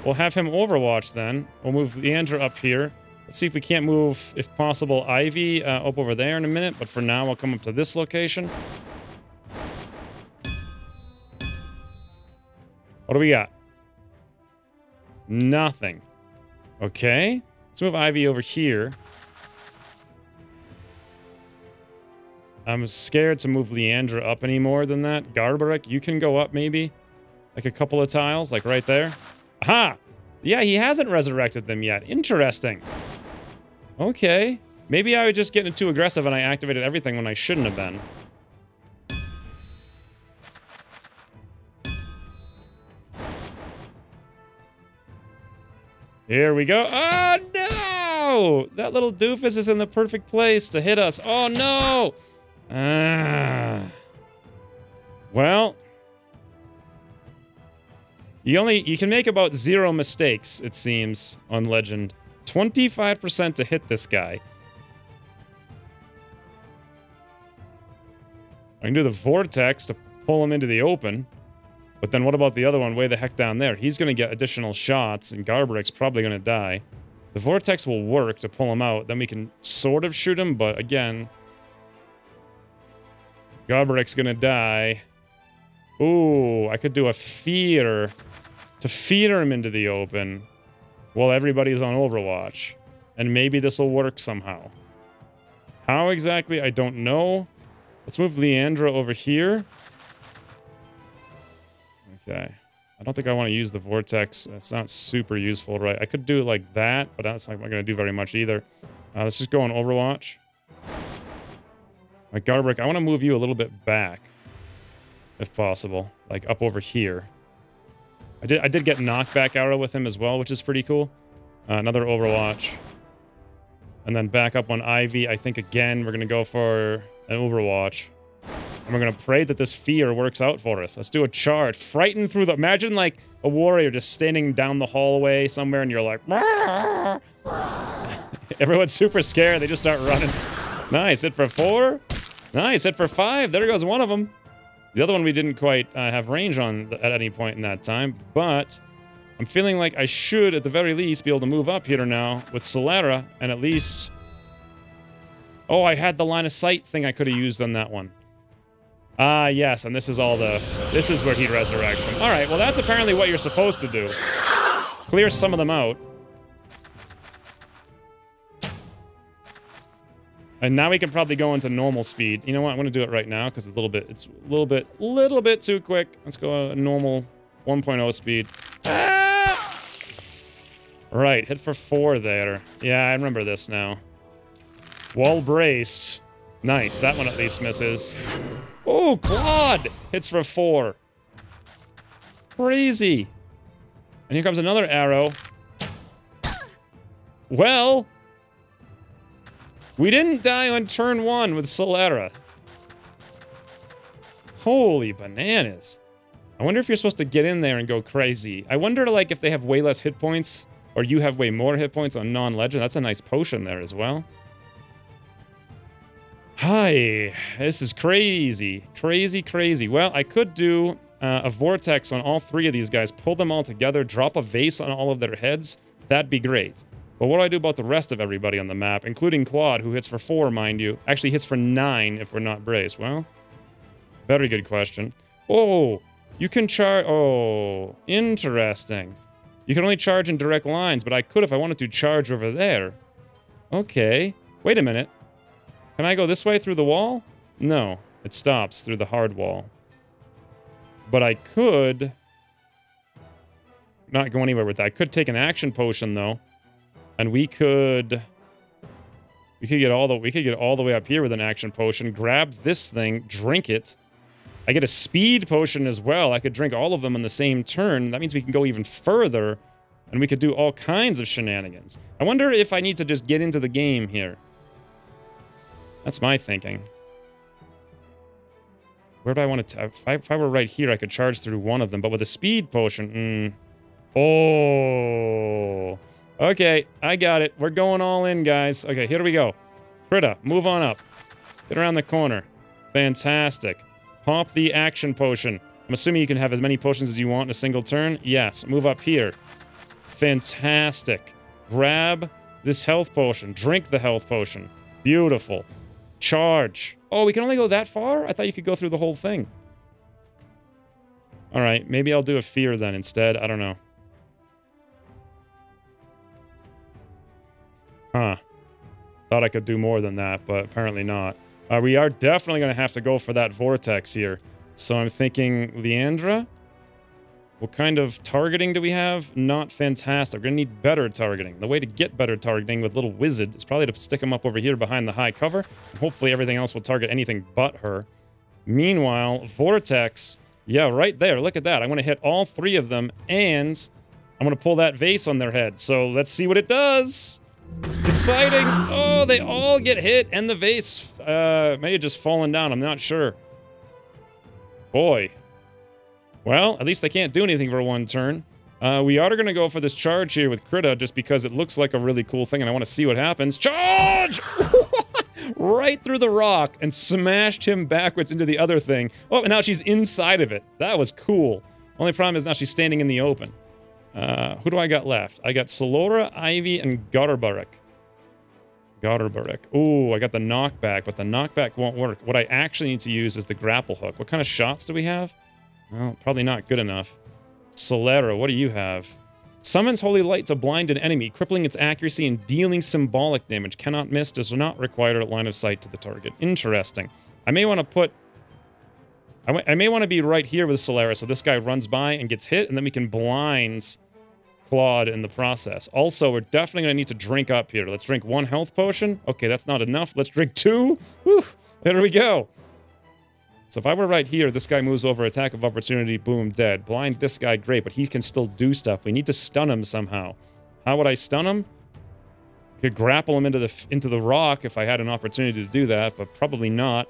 We'll have him Overwatch then. We'll move Leandra up here. Let's see if we can't move, if possible, Ivy up over there in a minute. But for now, I'll come up to this location. What do we got? Nothing. Okay. Let's move Ivy over here. I'm scared to move Leandra up any more than that. Garbaric, you can go up maybe. Like a couple of tiles, like right there. Aha! Yeah, he hasn't resurrected them yet. Interesting. Okay. Maybe I was just getting too aggressive and I activated everything when I shouldn't have been. Here we go. Oh, no! That little doofus is in the perfect place to hit us. Oh, no! Well... You can make about 0 mistakes, it seems, on Legend. 25% to hit this guy. I can do the Vortex to pull him into the open. But then what about the other one way the heck down there? He's going to get additional shots, and Garbaric's probably going to die. The Vortex will work to pull him out. Then we can sort of shoot him, but again... Garbaric's going to die. Ooh, I could do a feeder to feeder him into the open while everybody's on Overwatch. And maybe this will work somehow. How exactly? I don't know. Let's move Leandra over here. Okay. I don't think I want to use the Vortex. It's not super useful, right? I could do it like that, but that's not going to do very much either. Let's just go on Overwatch. Like Garbrick, I want to move you a little bit back. If possible. Like up over here. I did get knockback arrow with him as well, which is pretty cool. Another Overwatch. And then back up on Ivy. I think again we're going to go for an Overwatch. And we're going to pray that this fear works out for us. Let's do a charge. Frighten through the... Imagine like a warrior just standing down the hallway somewhere and you're like... Everyone's super scared. They just start running. Nice. Hit for 4. Nice. Hit for 5. There goes one of them. The other one we didn't quite have range on at any point in that time, but I'm feeling like I should, at the very least, be able to move up here now with Solera, and at least... Oh, I had the line of sight thing I could have used on that one. Ah, yes, and this is all the... This is where he resurrects him. Alright, well that's apparently what you're supposed to do. Clear some of them out. And now we can probably go into normal speed. You know what? I'm going to do it right now because it's a little bit too quick. Let's go normal 1.0 speed. Ah! Right, hit for 4 there. Yeah, I remember this now. Wall braced. Nice, that one at least misses. Oh, Claude! Hits for 4. Crazy. And here comes another arrow. Well... We didn't die on turn 1 with Solera. Holy bananas. I wonder if you're supposed to get in there and go crazy. I wonder, like, if they have way less hit points, or you have way more hit points on non-legend. That's a nice potion there as well. Hi. This is crazy. Crazy, crazy. Well, I could do a Vortex on all 3 of these guys, pull them all together, drop a vase on all of their heads. That'd be great. But what do I do about the rest of everybody on the map, including Claude, who hits for 4, mind you? Actually hits for 9 if we're not braced. Well, very good question. Oh, you can charge... Oh, interesting. You can only charge in direct lines, but I could if I wanted to charge over there. Okay. Wait a minute. Can I go this way through the wall? No, it stops through the hard wall. But I could... not go anywhere with that. I could take an action potion, though. And we could get all the way up here with an action potion, grab this thing, drink it. I get a speed potion as well. I could drink all of them in the same turn. That means we can go even further, and we could do all kinds of shenanigans. I wonder if I need to just get into the game here. That's my thinking. Where do I want to... If I were right here, I could charge through one of them, but with a speed potion... Oh... Okay, I got it. We're going all in, guys. Okay, here we go. Krita, move on up. Get around the corner. Fantastic. Pop the action potion. I'm assuming you can have as many potions as you want in a single turn. Yes, move up here. Fantastic. Grab this health potion. Drink the health potion. Beautiful. Charge. Oh, we can only go that far? I thought you could go through the whole thing. All right, maybe I'll do a fear then instead. I don't know. Huh. Thought I could do more than that, but apparently not. We are definitely going to have to go for that vortex here. So I'm thinking Leandra? What kind of targeting do we have? Not fantastic. We're going to need better targeting. The way to get better targeting with Little Wizard is probably to stick him up over here behind the high cover. And hopefully everything else will target anything but her. Meanwhile, Vortex... Yeah, right there. Look at that. I want to hit all three of them, and I'm going to pull that vase on their head. So let's see what it does. It's exciting. Oh, they all get hit, and the vase may have just fallen down. I'm not sure. Boy. Well, at least they can't do anything for one turn. We are going to go for this charge here with Krita, just because it looks like a really cool thing, and I want to see what happens. Charge! Right through the rock and smashed him backwards into the other thing. Oh, and now she's inside of it. That was cool. Only problem is now she's standing in the open. Who do I got left? I got Solora, Ivy, and Garbarek. Ooh, I got the knockback, but the knockback won't work. What I actually need to use is the grapple hook. What kind of shots do we have? Well, probably not good enough. Solera, what do you have? Summons Holy Light to blind an enemy, crippling its accuracy and dealing symbolic damage. Cannot miss, does not require a line of sight to the target. Interesting. I may want to put... I may want to be right here with Solera, so this guy runs by and gets hit, and then we can blind Claude in the process. Also, we're definitely going to need to drink up here. Let's drink 1 health potion. Okay, that's not enough. Let's drink 2. Whew, there we go. So if I were right here, this guy moves over, attack of opportunity, boom, dead. Blind this guy, great, but he can still do stuff. We need to stun him somehow. How would I stun him? I could grapple him into the rock if I had an opportunity to do that, but probably not.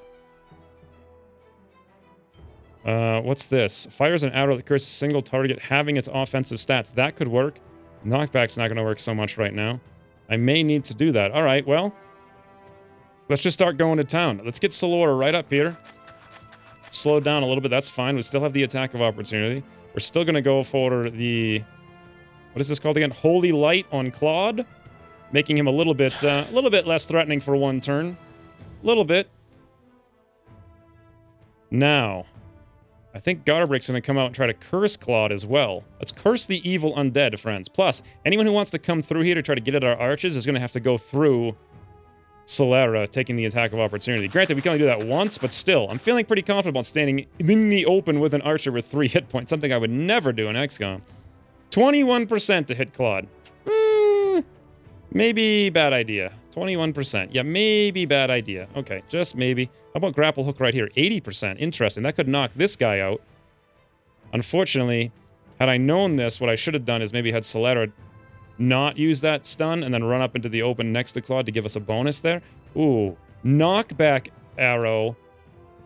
What's this? Fires an arrow that curses a single target having its offensive stats. That could work. Knockback's not going to work so much right now. I may need to do that. All right, well, let's just start going to town. Let's get Solora right up here. Slow down a little bit, that's fine. We still have the attack of opportunity. We're still going to go for the... What is this called again? Holy Light on Claude. Making him a little bit less threatening for one turn. A little bit. Now, I think Garbrick's going to come out and try to curse Claude as well. Let's curse the evil undead, friends. Plus, anyone who wants to come through here to try to get at our arches is going to have to go through Solera taking the attack of opportunity. Granted, we can only do that once, but still, I'm feeling pretty comfortable standing in the open with an archer with 3 hit points, something I would never do in XCOM. 21% to hit Claude. Maybe bad idea. 21%. Yeah, maybe bad idea. Okay, just maybe. How about grapple hook right here? 80%. Interesting. That could knock this guy out. Unfortunately, had I known this, what I should have done is maybe had Solera not use that stun and then run up into the open next to Claude to give us a bonus there. Ooh. Knockback arrow.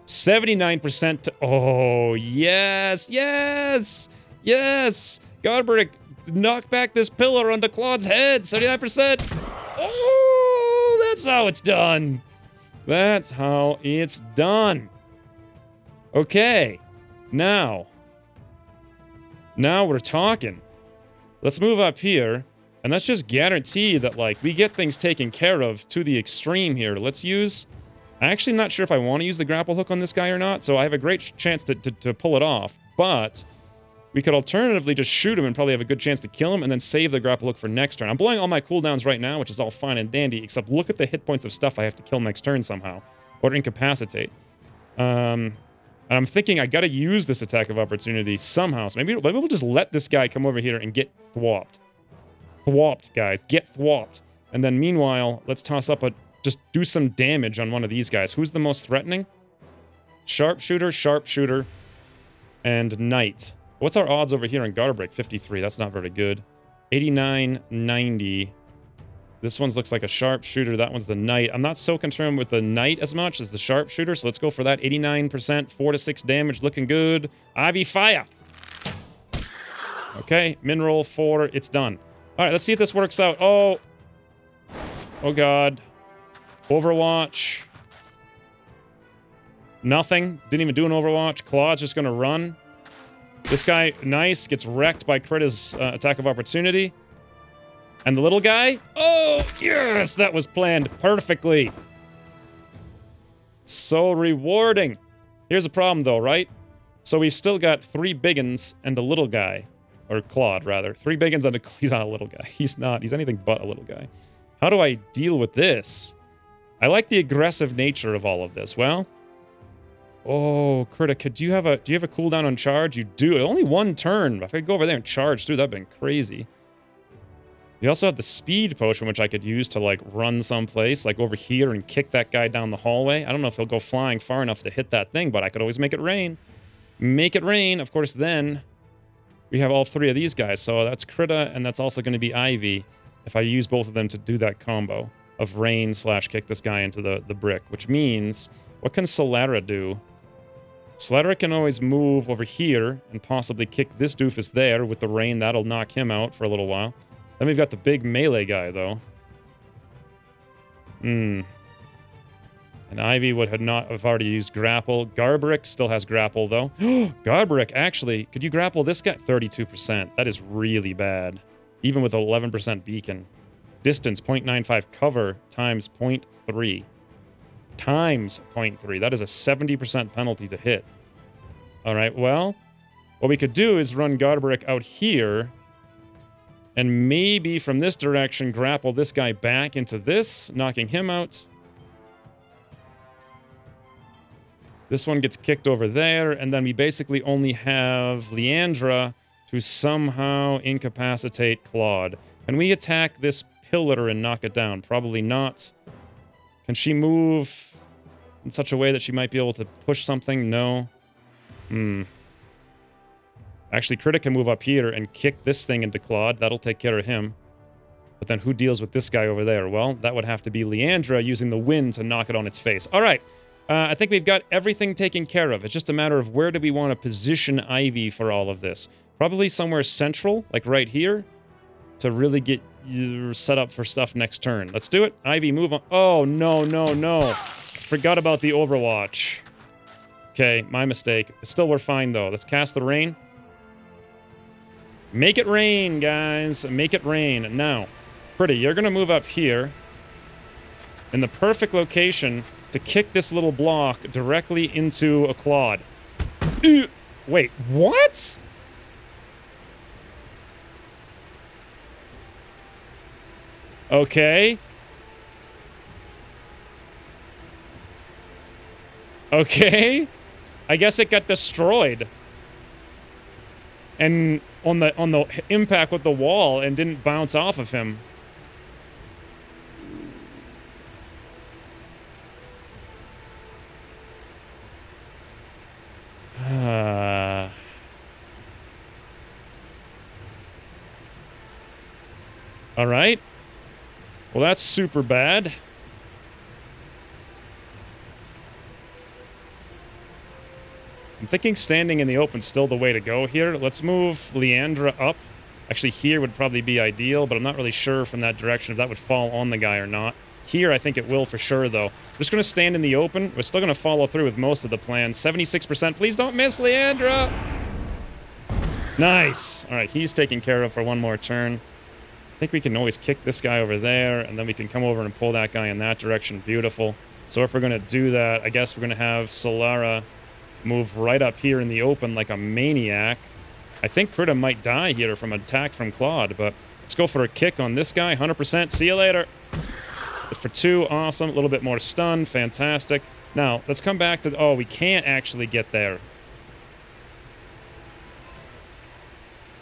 79% to... Oh, yes! Yes! Yes! Godbrick, knock back this pillar onto Claude's head. 79%. Oh, that's how it's done. That's how it's done. Okay. Now we're talking. Let's move up here. And let's just guarantee that, like, we get things taken care of to the extreme here. Let's use... I'm actually not sure if I want to use the grapple hook on this guy or not, so I have a great chance to pull it off. But we could alternatively just shoot him and probably have a good chance to kill him and then save the grapple hook for next turn. I'm blowing all my cooldowns right now, which is all fine and dandy, except look at the hit points of stuff I have to kill next turn somehow. Or incapacitate. And I'm thinking I gotta use this attack of opportunity somehow. So maybe we'll just let this guy come over here and get thwopped. Thwopped, guys. Get thwopped. And then meanwhile, let's toss up a... Just do some damage on one of these guys. Who's the most threatening? Sharpshooter, and Knight. What's our odds over here in Garbrick? 53. That's not very good. 89, 90. This one looks like a sharpshooter. That one's the Knight. I'm not so concerned with the Knight as much as the sharpshooter, so let's go for that. 89%, 4 to 6 damage. Looking good. Ivy, fire! Okay, min roll 4. It's done. All right, let's see if this works out. Oh. Oh, God. Overwatch. Nothing. Didn't even do an Overwatch. Claude's just going to run. This guy, nice, gets wrecked by Krita's attack of opportunity. And the little guy? Oh, yes! That was planned perfectly. So rewarding. Here's the problem, though, right? So we've still got 3 biggins and a little guy. Or Claude, rather. 3 biggins and a... He's not a little guy. He's not. He's anything but a little guy. How do I deal with this? I like the aggressive nature of all of this. Well... Oh, Critic, do you have a cooldown on charge? You do. Only 1 turn. If I could go over there and charge through, that'd been crazy. You also have the speed potion, which I could use to, like, run someplace, like over here and kick that guy down the hallway. I don't know if he'll go flying far enough to hit that thing, but I could always make it rain. Make it rain. Of course, then we have all 3 of these guys. So that's Krita, and that's also going to be Ivy if I use both of them to do that combo of rain / kick this guy into the brick, which means, what can Solara do? Solara can always move over here and possibly kick this doofus there with the rain. That'll knock him out for a little while. Then we've got the big melee guy, though. And Ivy would have already used grapple. Garbaric still has grapple, though. Garbaric, actually, could you grapple this guy? 32%. That is really bad. Even with 11% beacon. Distance, 0.95. Cover times 0.3. Times 0.3. That is a 70% penalty to hit. Alright, well, what we could do is run Garbaric out here, and maybe from this direction grapple this guy back into this, knocking him out. This one gets kicked over there, and then we basically only have Leandra to somehow incapacitate Claude. Can we attack this pillar and knock it down? Probably not. Can she move in such a way that she might be able to push something? No. Actually, Critic can move up here and kick this thing into Claude. That'll take care of him. But then who deals with this guy over there? Well, that would have to be Leandra using the wind to knock it on its face. All right. I think we've got everything taken care of. It's just a matter of where do we want to position Ivy for all of this. Probably somewhere central, like right here, to really get you set up for stuff next turn. Let's do it. Ivy, move on. Oh, no, no, no. Forgot about the Overwatch. Okay, my mistake. Still, we're fine, though. Let's cast the rain. Make it rain, guys. Make it rain. Now, Pretty, you're going to move up here in the perfect location to kick this little block directly into a Claude. Wait, what? Okay. Okay. I guess it got destroyed. And on the impact with the wall and didn't bounce off of him. All right. Well, that's super bad. I'm thinking standing in the open's still the way to go here. Let's move Leandra up. Actually, here would probably be ideal, but I'm not really sure from that direction if that would fall on the guy or not. Here, I think it will for sure, though. We're just going to stand in the open. We're still going to follow through with most of the plan. 76%. Please don't miss, Leandra! Nice! All right, he's taken care of for one more turn. I think we can always kick this guy over there, and then we can come over and pull that guy in that direction. Beautiful. So if we're going to do that, I guess we're going to have Solara move right up here in the open like a maniac. I think Krita might die here from an attack from Claude, but let's go for a kick on this guy. 100%. See you later. For 2, awesome. A little bit more stun. Fantastic. Now, let's come back to... Oh, we can't actually get there.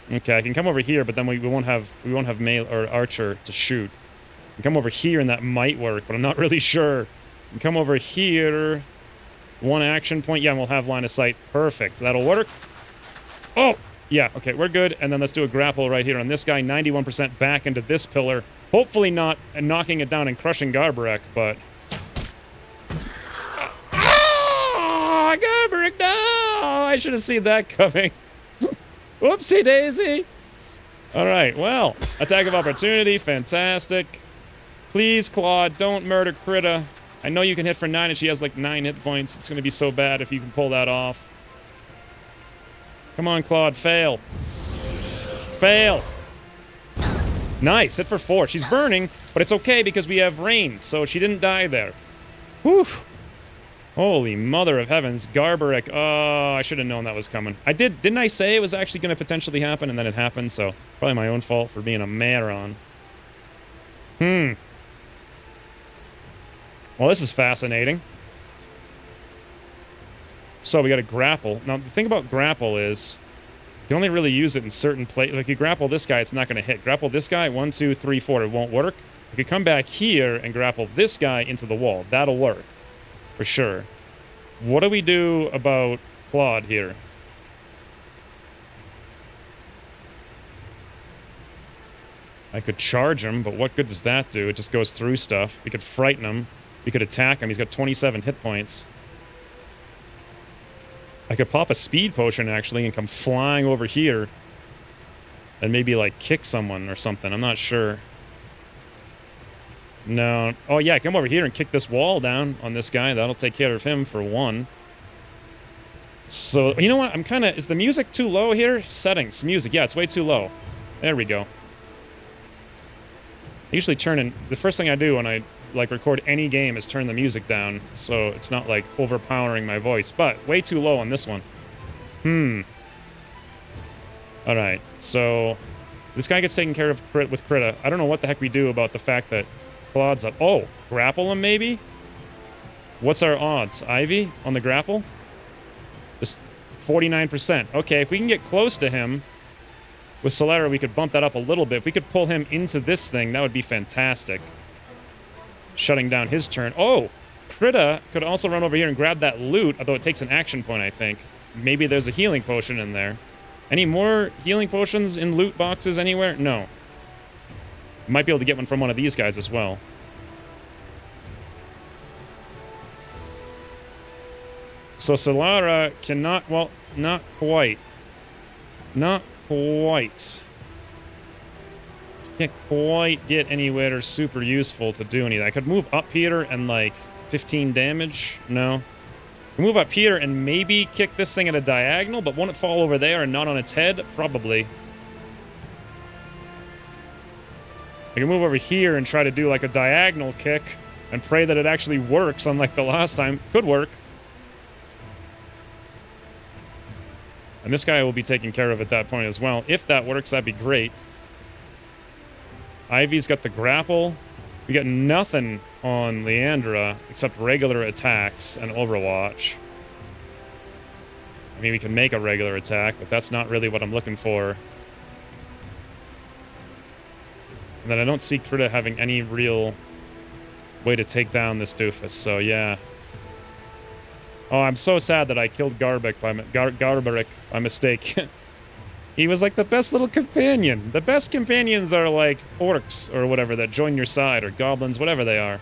Okay, I can come over here, but then we won't have male or archer to shoot. I can come over here, and that might work, but I'm not really sure. I can come over here. 1 action point. Yeah, and we'll have line of sight. Perfect. That'll work. Oh! Yeah, okay, we're good. And then let's do a grapple right here on this guy. 91% back into this pillar. Hopefully not knocking it down and crushing Garbaric, but... Oh, Garbaric, no! I should have seen that coming. Whoopsie daisy! Alright, well, attack of opportunity. Fantastic. Please, Claude, don't murder Krita. I know you can hit for 9 and she has like 9 hit points. It's going to be so bad if you can pull that off. Come on, Claude, fail. Fail. Nice, hit for 4. She's burning, but it's okay because we have rain, so she didn't die there. Whew. Holy mother of heavens. Garbaric. Oh, I should have known that was coming. Didn't I say it was actually going to potentially happen, and then it happened, so probably my own fault for being a moron. Well, this is fascinating. So we got to grapple. Now, the thing about grapple is you only really use it in certain places. Like, you grapple this guy, it's not going to hit. Grapple this guy, 1, 2, 3, 4, it won't work. You could come back here and grapple this guy into the wall. That'll work. For sure. What do we do about Claude here? I could charge him, but what good does that do? It just goes through stuff. We could frighten him. We could attack him. He's got 27 hit points. I could pop a speed potion, actually, and come flying over here. And maybe, like, kick someone or something. I'm not sure. No. Oh, yeah, come over here and kick this wall down on this guy. That'll take care of him for one. So, you know what? I'm kind of... Is the music too low here? Settings. Music. Yeah, it's way too low. There we go. I usually turn in... The first thing I do when I, like, record any game is turn the music down, so it's not, like, overpowering my voice. But way too low on this one. Alright, so... This guy gets taken care of with Krita. I don't know what the heck we do about the fact that Claude's up. Oh, grapple him, maybe? What's our odds? Ivy on the grapple? Just 49%. Okay, if we can get close to him... With Solera, we could bump that up a little bit. If we could pull him into this thing, that would be fantastic. Shutting down his turn. Oh! Krita could also run over here and grab that loot, although it takes an action point, I think. Maybe there's a healing potion in there. Any more healing potions in loot boxes anywhere? No. Might be able to get one from one of these guys as well. So Solara cannot... Well, not quite. Not quite. Can't quite get anywhere super useful to do anything. I could move up here and, like, 15 damage. No. Move up here and maybe kick this thing at a diagonal, but won't it fall over there and not on its head? Probably. I can move over here and try to do, like, a diagonal kick and pray that it actually works, unlike the last time. Could work. And this guy will be taken care of at that point as well. If that works, that'd be great. Ivy's got the grapple. We got nothing on Leandra except regular attacks and Overwatch. I mean, we can make a regular attack, but that's not really what I'm looking for. And then I don't see Krita having any real way to take down this doofus, so yeah. Oh, I'm so sad that I killed Garbaric by mistake. He was like the best little companion. The best companions are like orcs or whatever that join your side, or goblins, whatever they are.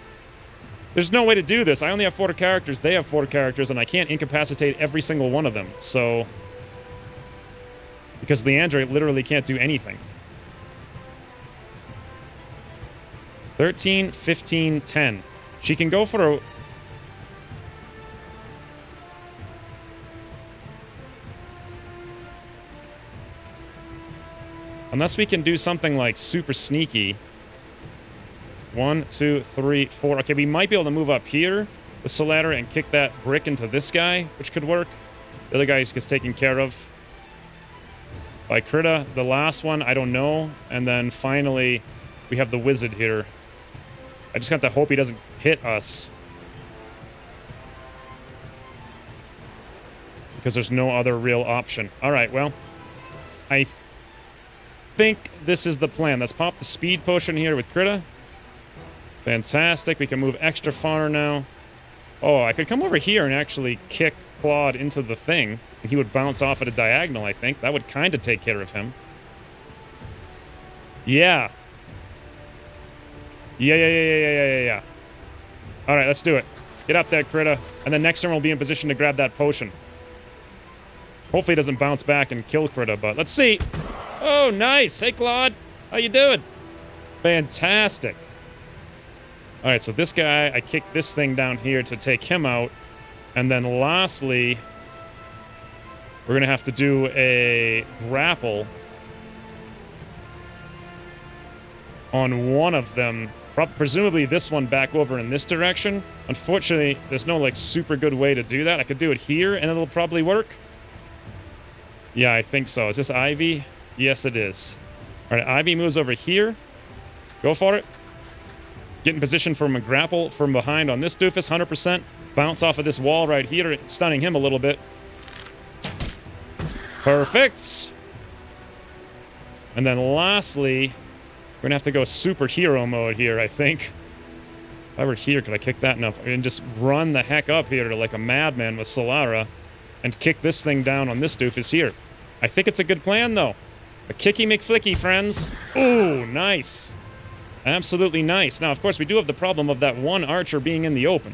There's no way to do this. I only have 4 characters, they have 4 characters, and I can't incapacitate every single one of them, so... Because Leandra literally can't do anything. 13, 15, 10. She can go for a... Unless we can do something like super sneaky. 1, 2, 3, 4. Okay, we might be able to move up here with Solera and kick that brick into this guy, which could work. The other guy just gets taken care of by Krita. The last one, I don't know. And then finally, we have the wizard here. I just got to hope he doesn't hit us. Because there's no other real option. Alright, well, I think this is the plan. Let's pop the speed potion here with Krita. Fantastic. We can move extra far now. Oh, I could come over here and actually kick Claude into the thing. And he would bounce off at a diagonal, I think. That would kind of take care of him. Yeah. Yeah. Alright, let's do it. Get up there, Krita. And then next turn we'll be in position to grab that potion. Hopefully it doesn't bounce back and kill Krita, but let's see. Oh, nice. Hey, Claude. How you doing? Fantastic. All right, so this guy, I kicked this thing down here to take him out. And then lastly, we're going to have to do a grapple on one of them Presumably this one back over in this direction. Unfortunately, there's no like super good way to do that. I could do it here and it'll probably work. Yeah, I think so. Is this Ivy? Yes, it is. All right, Ivy moves over here. Go for it. Get in position for a grapple from behind on this doofus, 100%. Bounce off of this wall right here, stunning him a little bit. Perfect. And then lastly, we're gonna have to go superhero mode here, I think. If I were here, could I kick that? No, and just run the heck up here like a madman with Solara and kick this thing down on this doofus here. I think it's a good plan, though. A kicky McFlicky, friends. Ooh, nice. Absolutely nice. Now, of course, we do have the problem of that one archer being in the open.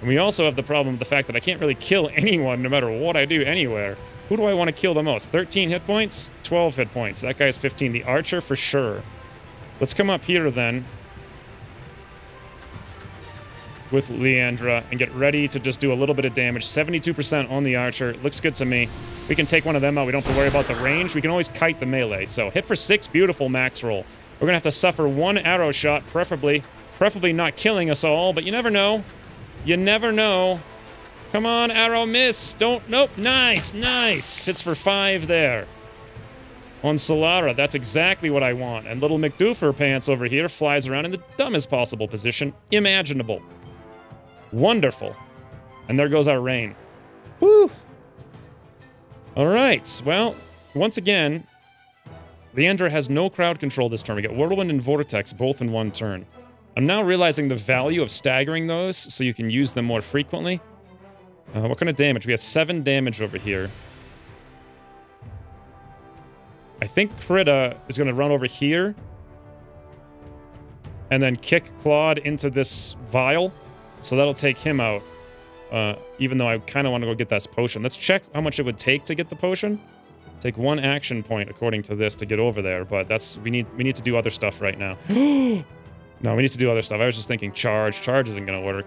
And we also have the problem of the fact that I can't really kill anyone no matter what I do anywhere. Who do I want to kill the most? 13 hit points? 12 hit points. That guy's 15. The archer for sure. Let's come up here then with Leandra and get ready to just do a little bit of damage. 72% on the archer. Looks good to me. We can take one of them out. We don't have to worry about the range. We can always kite the melee. So hit for 6. Beautiful max roll. We're going to have to suffer one arrow shot, preferably not killing us all, but you never know. You never know. Come on, arrow, miss. Don't, nope, nice, nice. Hits for 5 there. On Solara, that's exactly what I want. And little McDoofer Pants over here flies around in the dumbest possible position imaginable. Wonderful. And there goes our rain. Woo! All right, well, once again, Leandra has no crowd control this turn. We get Whirlwind and Vortex both in one turn. I'm now realizing the value of staggering those so you can use them more frequently. What kind of damage? We have 7 damage over here. I think Krita is going to run over here and then kick Claude into this vial. So that'll take him out. Even though I kind of want to go get that potion. Let's check how much it would take to get the potion. Take 1 action point according to this to get over there, but that's we need to do other stuff right now. No, we need to do other stuff. I was just thinking charge. Charge isn't going to work.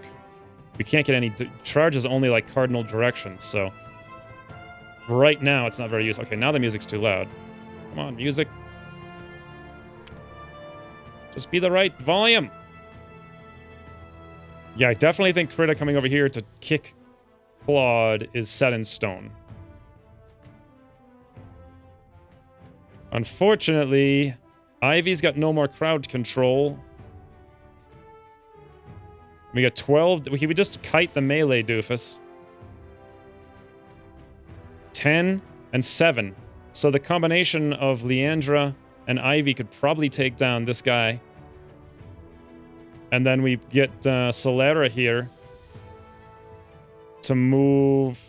We can't get any... Charge is only like cardinal directions, so... Right now, it's not very useful. Okay, now the music's too loud. Come on, music. Just be the right volume. Yeah, I definitely think Krita coming over here to kick Claude is set in stone. Unfortunately, Ivy's got no more crowd control. We got 12. We just kite the melee doofus. 10 and 7. So the combination of Leandra and Ivy could probably take down this guy. And then we get Solara here to move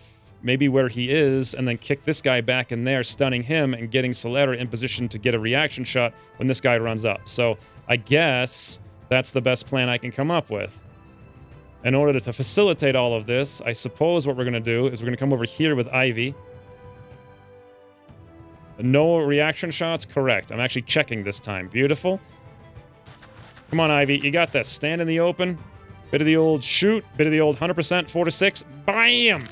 maybe where he is and then kick this guy back in there, stunning him and getting Solara in position to get a reaction shot when this guy runs up. So I guess that's the best plan I can come up with. In order to facilitate all of this, I suppose what we're going to do is we're going to come over here with Ivy. No reaction shots? Correct. I'm actually checking this time. Beautiful. Come on, Ivy. You got this. Stand in the open. Bit of the old shoot. Bit of the old 100%. 4 to 6. Bam!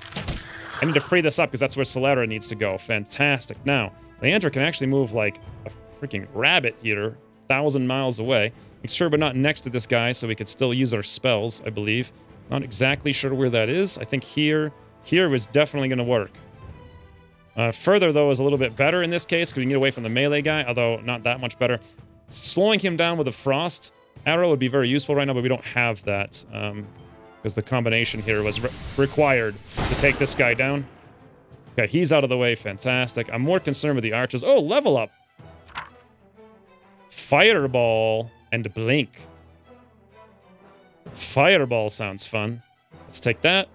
I need to free this up because that's where Solara needs to go. Fantastic. Now, Leandra can actually move like a freaking rabbit here. 1,000 miles away. Make sure we're not next to this guy so we could still use our spells, I believe. Not exactly sure where that is. I think here was definitely going to work. Further, though, is a little bit better in this case because we can get away from the melee guy, although not that much better. Slowing him down with a frost arrow would be very useful right now, but we don't have that because the combination here was required to take this guy down. Okay, he's out of the way. Fantastic. I'm more concerned with the archers. Oh, level up. Fireball and blink. Fireball sounds fun. Let's take that.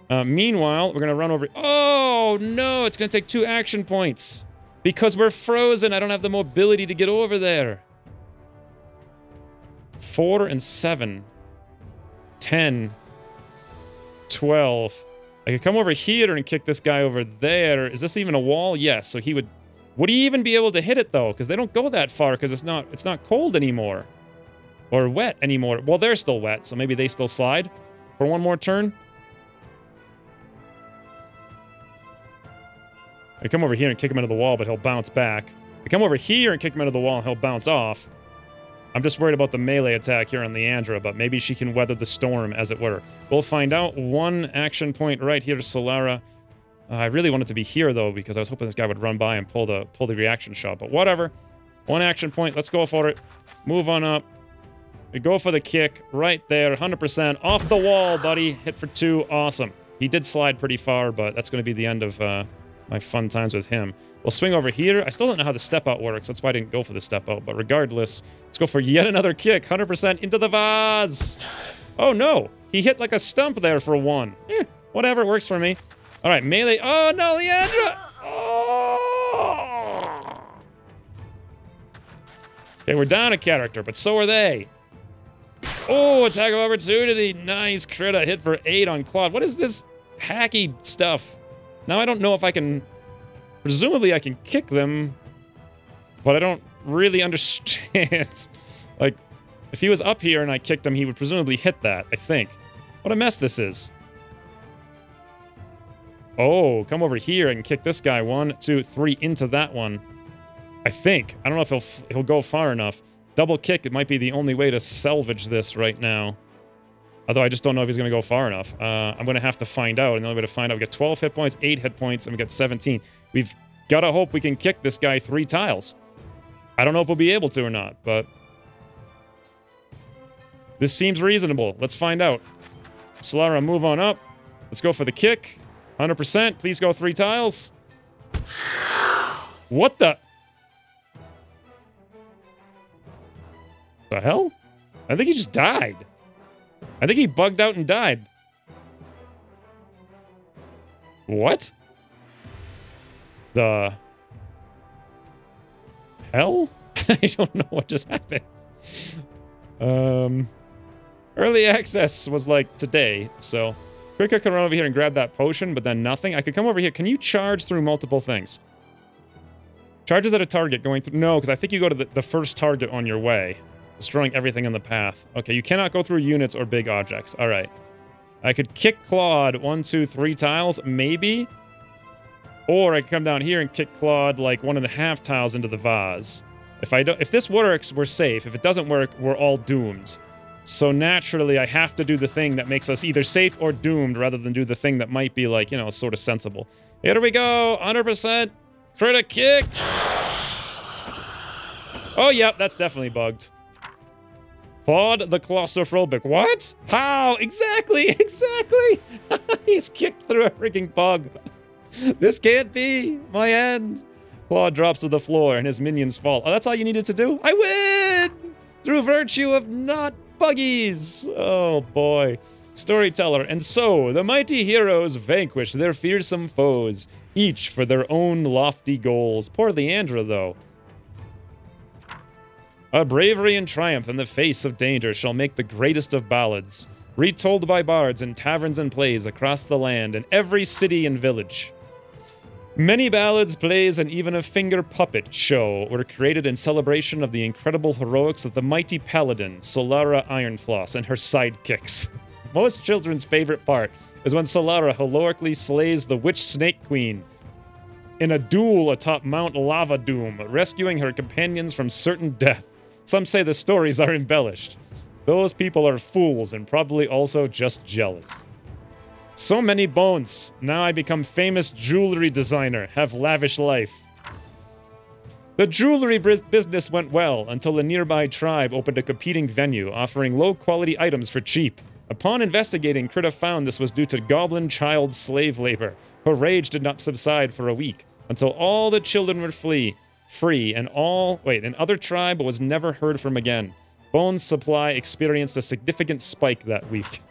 Meanwhile, we're going to run over... Oh, no! It's going to take 2 action points. Because we're frozen. I don't have the mobility to get over there. 4 and 7. 10. 12. I could come over here and kick this guy over there. Is this even a wall? Yes. So he would... Would he even be able to hit it, though? Because they don't go that far because it's not cold anymore. Or wet anymore. Well, they're still wet, so maybe they still slide for one more turn. I come over here and kick him into the wall, but he'll bounce back. I come over here and kick him into the wall, and he'll bounce off. I'm just worried about the melee attack here on Leandra, but maybe she can weather the storm, as it were. We'll find out. 1 action point right here to Solara. I really wanted to be here, though, because I was hoping this guy would run by and pull the reaction shot, but whatever. 1 action point. Let's go for it. Move on up. We go for the kick right there. 100%. Off the wall, buddy. Hit for 2. Awesome. He did slide pretty far, but that's going to be the end of my fun times with him. We'll swing over here. I still don't know how the step out works. That's why I didn't go for the step out. But regardless, let's go for yet another kick. 100% into the vase. Oh, no. He hit like a stump there for 1. Whatever. Works for me. All right. Melee. Oh, no, Leandra. Oh. Okay, we're down a character, but so are they. Oh, attack of opportunity. Nice crit. Hit for 8 on Claude. What is this hacky stuff? Now, I don't know if I can... Presumably, I can kick them, but I don't really understand. Like, if he was up here and I kicked him, he would presumably hit that, I think. What a mess this is. Oh, come over here and kick this guy. 1, 2, 3 into that one. I think. I don't know if he'll go far enough. Double kick, it might be the only way to salvage this right now. Although I just don't know if he's going to go far enough. I'm going to have to find out. And the only way to find out, we get 12 hit points, 8 hit points, and we get 17. We've got to hope we can kick this guy 3 tiles. I don't know if we'll be able to or not, but... this seems reasonable. Let's find out. Solara, move on up. Let's go for the kick. 100%. Please go 3 tiles. What the... the hell? I think he just died. I think he bugged out and died. What? The hell? I don't know what just happened. Early access was like today, so quick I can run over here and grab that potion, but then nothing. I could come over here. Can you charge through multiple things? Charges at a target going through... no, because I think you go to the first target on your way. Destroying everything in the path. Okay, you cannot go through units or big objects. All right. I could kick Claude 1, 2, 3 tiles, maybe. Or I could come down here and kick Claude like 1.5 tiles into the vase. If this works, we're safe. If it doesn't work, we're all doomed. So naturally, I have to do the thing that makes us either safe or doomed rather than do the thing that might be like, you know, sort of sensible. Here we go. 100%. Crit kick. Oh, yep, that's definitely bugged. Claude the claustrophobic. What? How? Exactly, exactly. He's kicked through a freaking bug. This can't be my end. Claude drops to the floor and his minions fall. Oh, that's all you needed to do? I win! Through virtue of not buggies. Oh, boy. Storyteller. And so, the mighty heroes vanquished their fearsome foes, each for their own lofty goals. Poor Leandra, though. A bravery and triumph in the face of danger shall make the greatest of ballads, retold by bards in taverns and plays across the land in every city and village. Many ballads, plays, and even a finger puppet show were created in celebration of the incredible heroics of the mighty paladin, Solara Ironfloss, and her sidekicks. Most children's favorite part is when Solara heroically slays the Witch Snake Queen in a duel atop Mount Lava Doom, rescuing her companions from certain death. Some say the stories are embellished. Those people are fools and probably also just jealous. So many bones. Now I become famous jewelry designer, have lavish life. The jewelry business went well until a nearby tribe opened a competing venue offering low-quality items for cheap. Upon investigating, Krita found this was due to goblin child slave labor. Her rage did not subside for a week until all the children were free, and other tribe was never heard from again. Bones supply experienced a significant spike that week.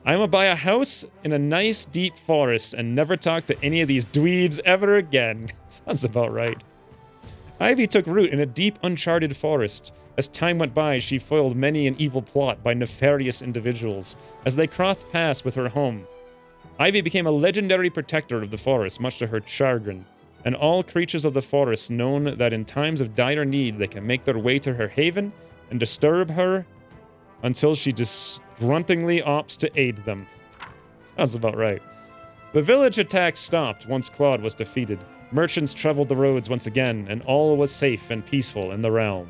I'm gonna buy a house in a nice deep forest and never talk to any of these dweebs ever again. Sounds about right. Ivy took root in a deep, uncharted forest. As time went by, she foiled many an evil plot by nefarious individuals as they crossed paths with her home. Ivy became a legendary protector of the forest, much to her chagrin, and all creatures of the forest known that in times of dire need they can make their way to her haven and disturb her until she disgruntlingly opts to aid them. Sounds about right. The village attack stopped once Claude was defeated. Merchants traveled the roads once again, and all was safe and peaceful in the realm.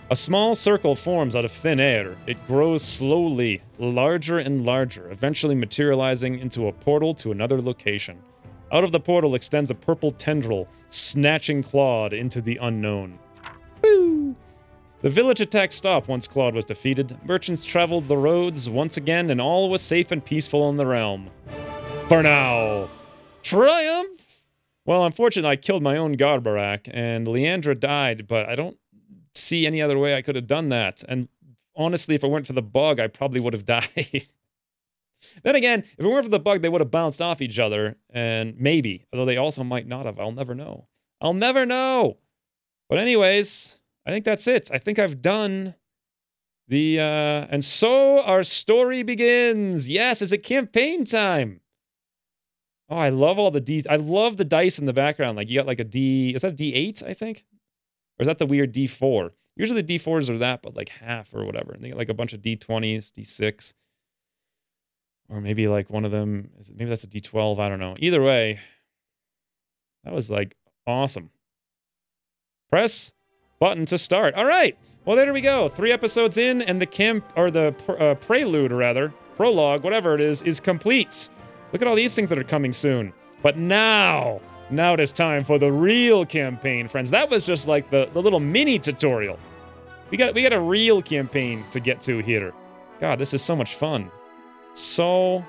A small circle forms out of thin air. It grows slowly, larger and larger, eventually materializing into a portal to another location. Out of the portal extends a purple tendril, snatching Claude into the unknown. Woo! The village attack stopped once Claude was defeated. Merchants traveled the roads once again, and all was safe and peaceful in the realm. For now. Triumph! Well, unfortunately, I killed my own Garbarak, and Leandra died, but I don't see any other way I could have done that. And honestly, if it weren't for the bug, I probably would have died. Then again, if it weren't for the bug, they would have bounced off each other, and maybe. Although they also might not have. I'll never know. I'll never know! But anyways, I think that's it. I think I've done the, and so our story begins! Yes, it's a campaign time! Oh, I love all the I love the dice in the background. Like, you got like a D... Is that a D8, I think? Or is that the weird D4? Usually the D4s are that, but like half or whatever. And they get like a bunch of D20s, D6. Or maybe like one of them... Maybe that's a D12, I don't know. Either way, that was like awesome. Press button to start. All right. Well, there we go. 3 episodes in, and the prelude, rather. Prologue, whatever it is complete. Look at all these things that are coming soon. But now it is time for the real campaign, friends. That was just like the little mini tutorial. We got a real campaign to get to here. God, this is so much fun. So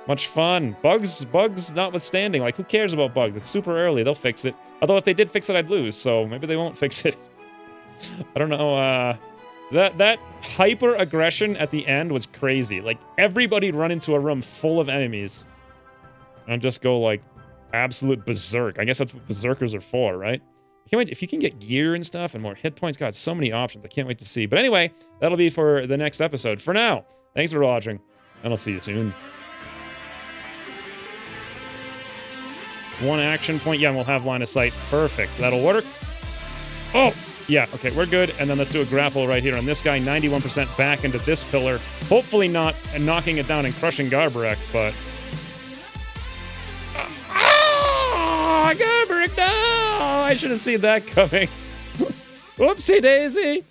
much fun. Bugs notwithstanding. Like, who cares about bugs? It's super early. They'll fix it. Although if they did fix it, I'd lose. So maybe they won't fix it. I don't know. That hyper aggression at the end was crazy. Like, everybody'd run into a room full of enemies and just go like absolute berserk. I guess that's what berserkers are for, right? I can't wait. If you can get gear and stuff and more hit points, God, so many options. I can't wait to see. But anyway, that'll be for the next episode. For now, thanks for watching, and I'll see you soon. 1 action point. Yeah, and we'll have line of sight. Perfect. That'll work. Oh! Yeah, okay, we're good. And then let's do a grapple right here on this guy. 91% back into this pillar. Hopefully not knocking it down and crushing Garbarek, but... Garbarek, no! I should have seen that coming. Whoopsie daisy!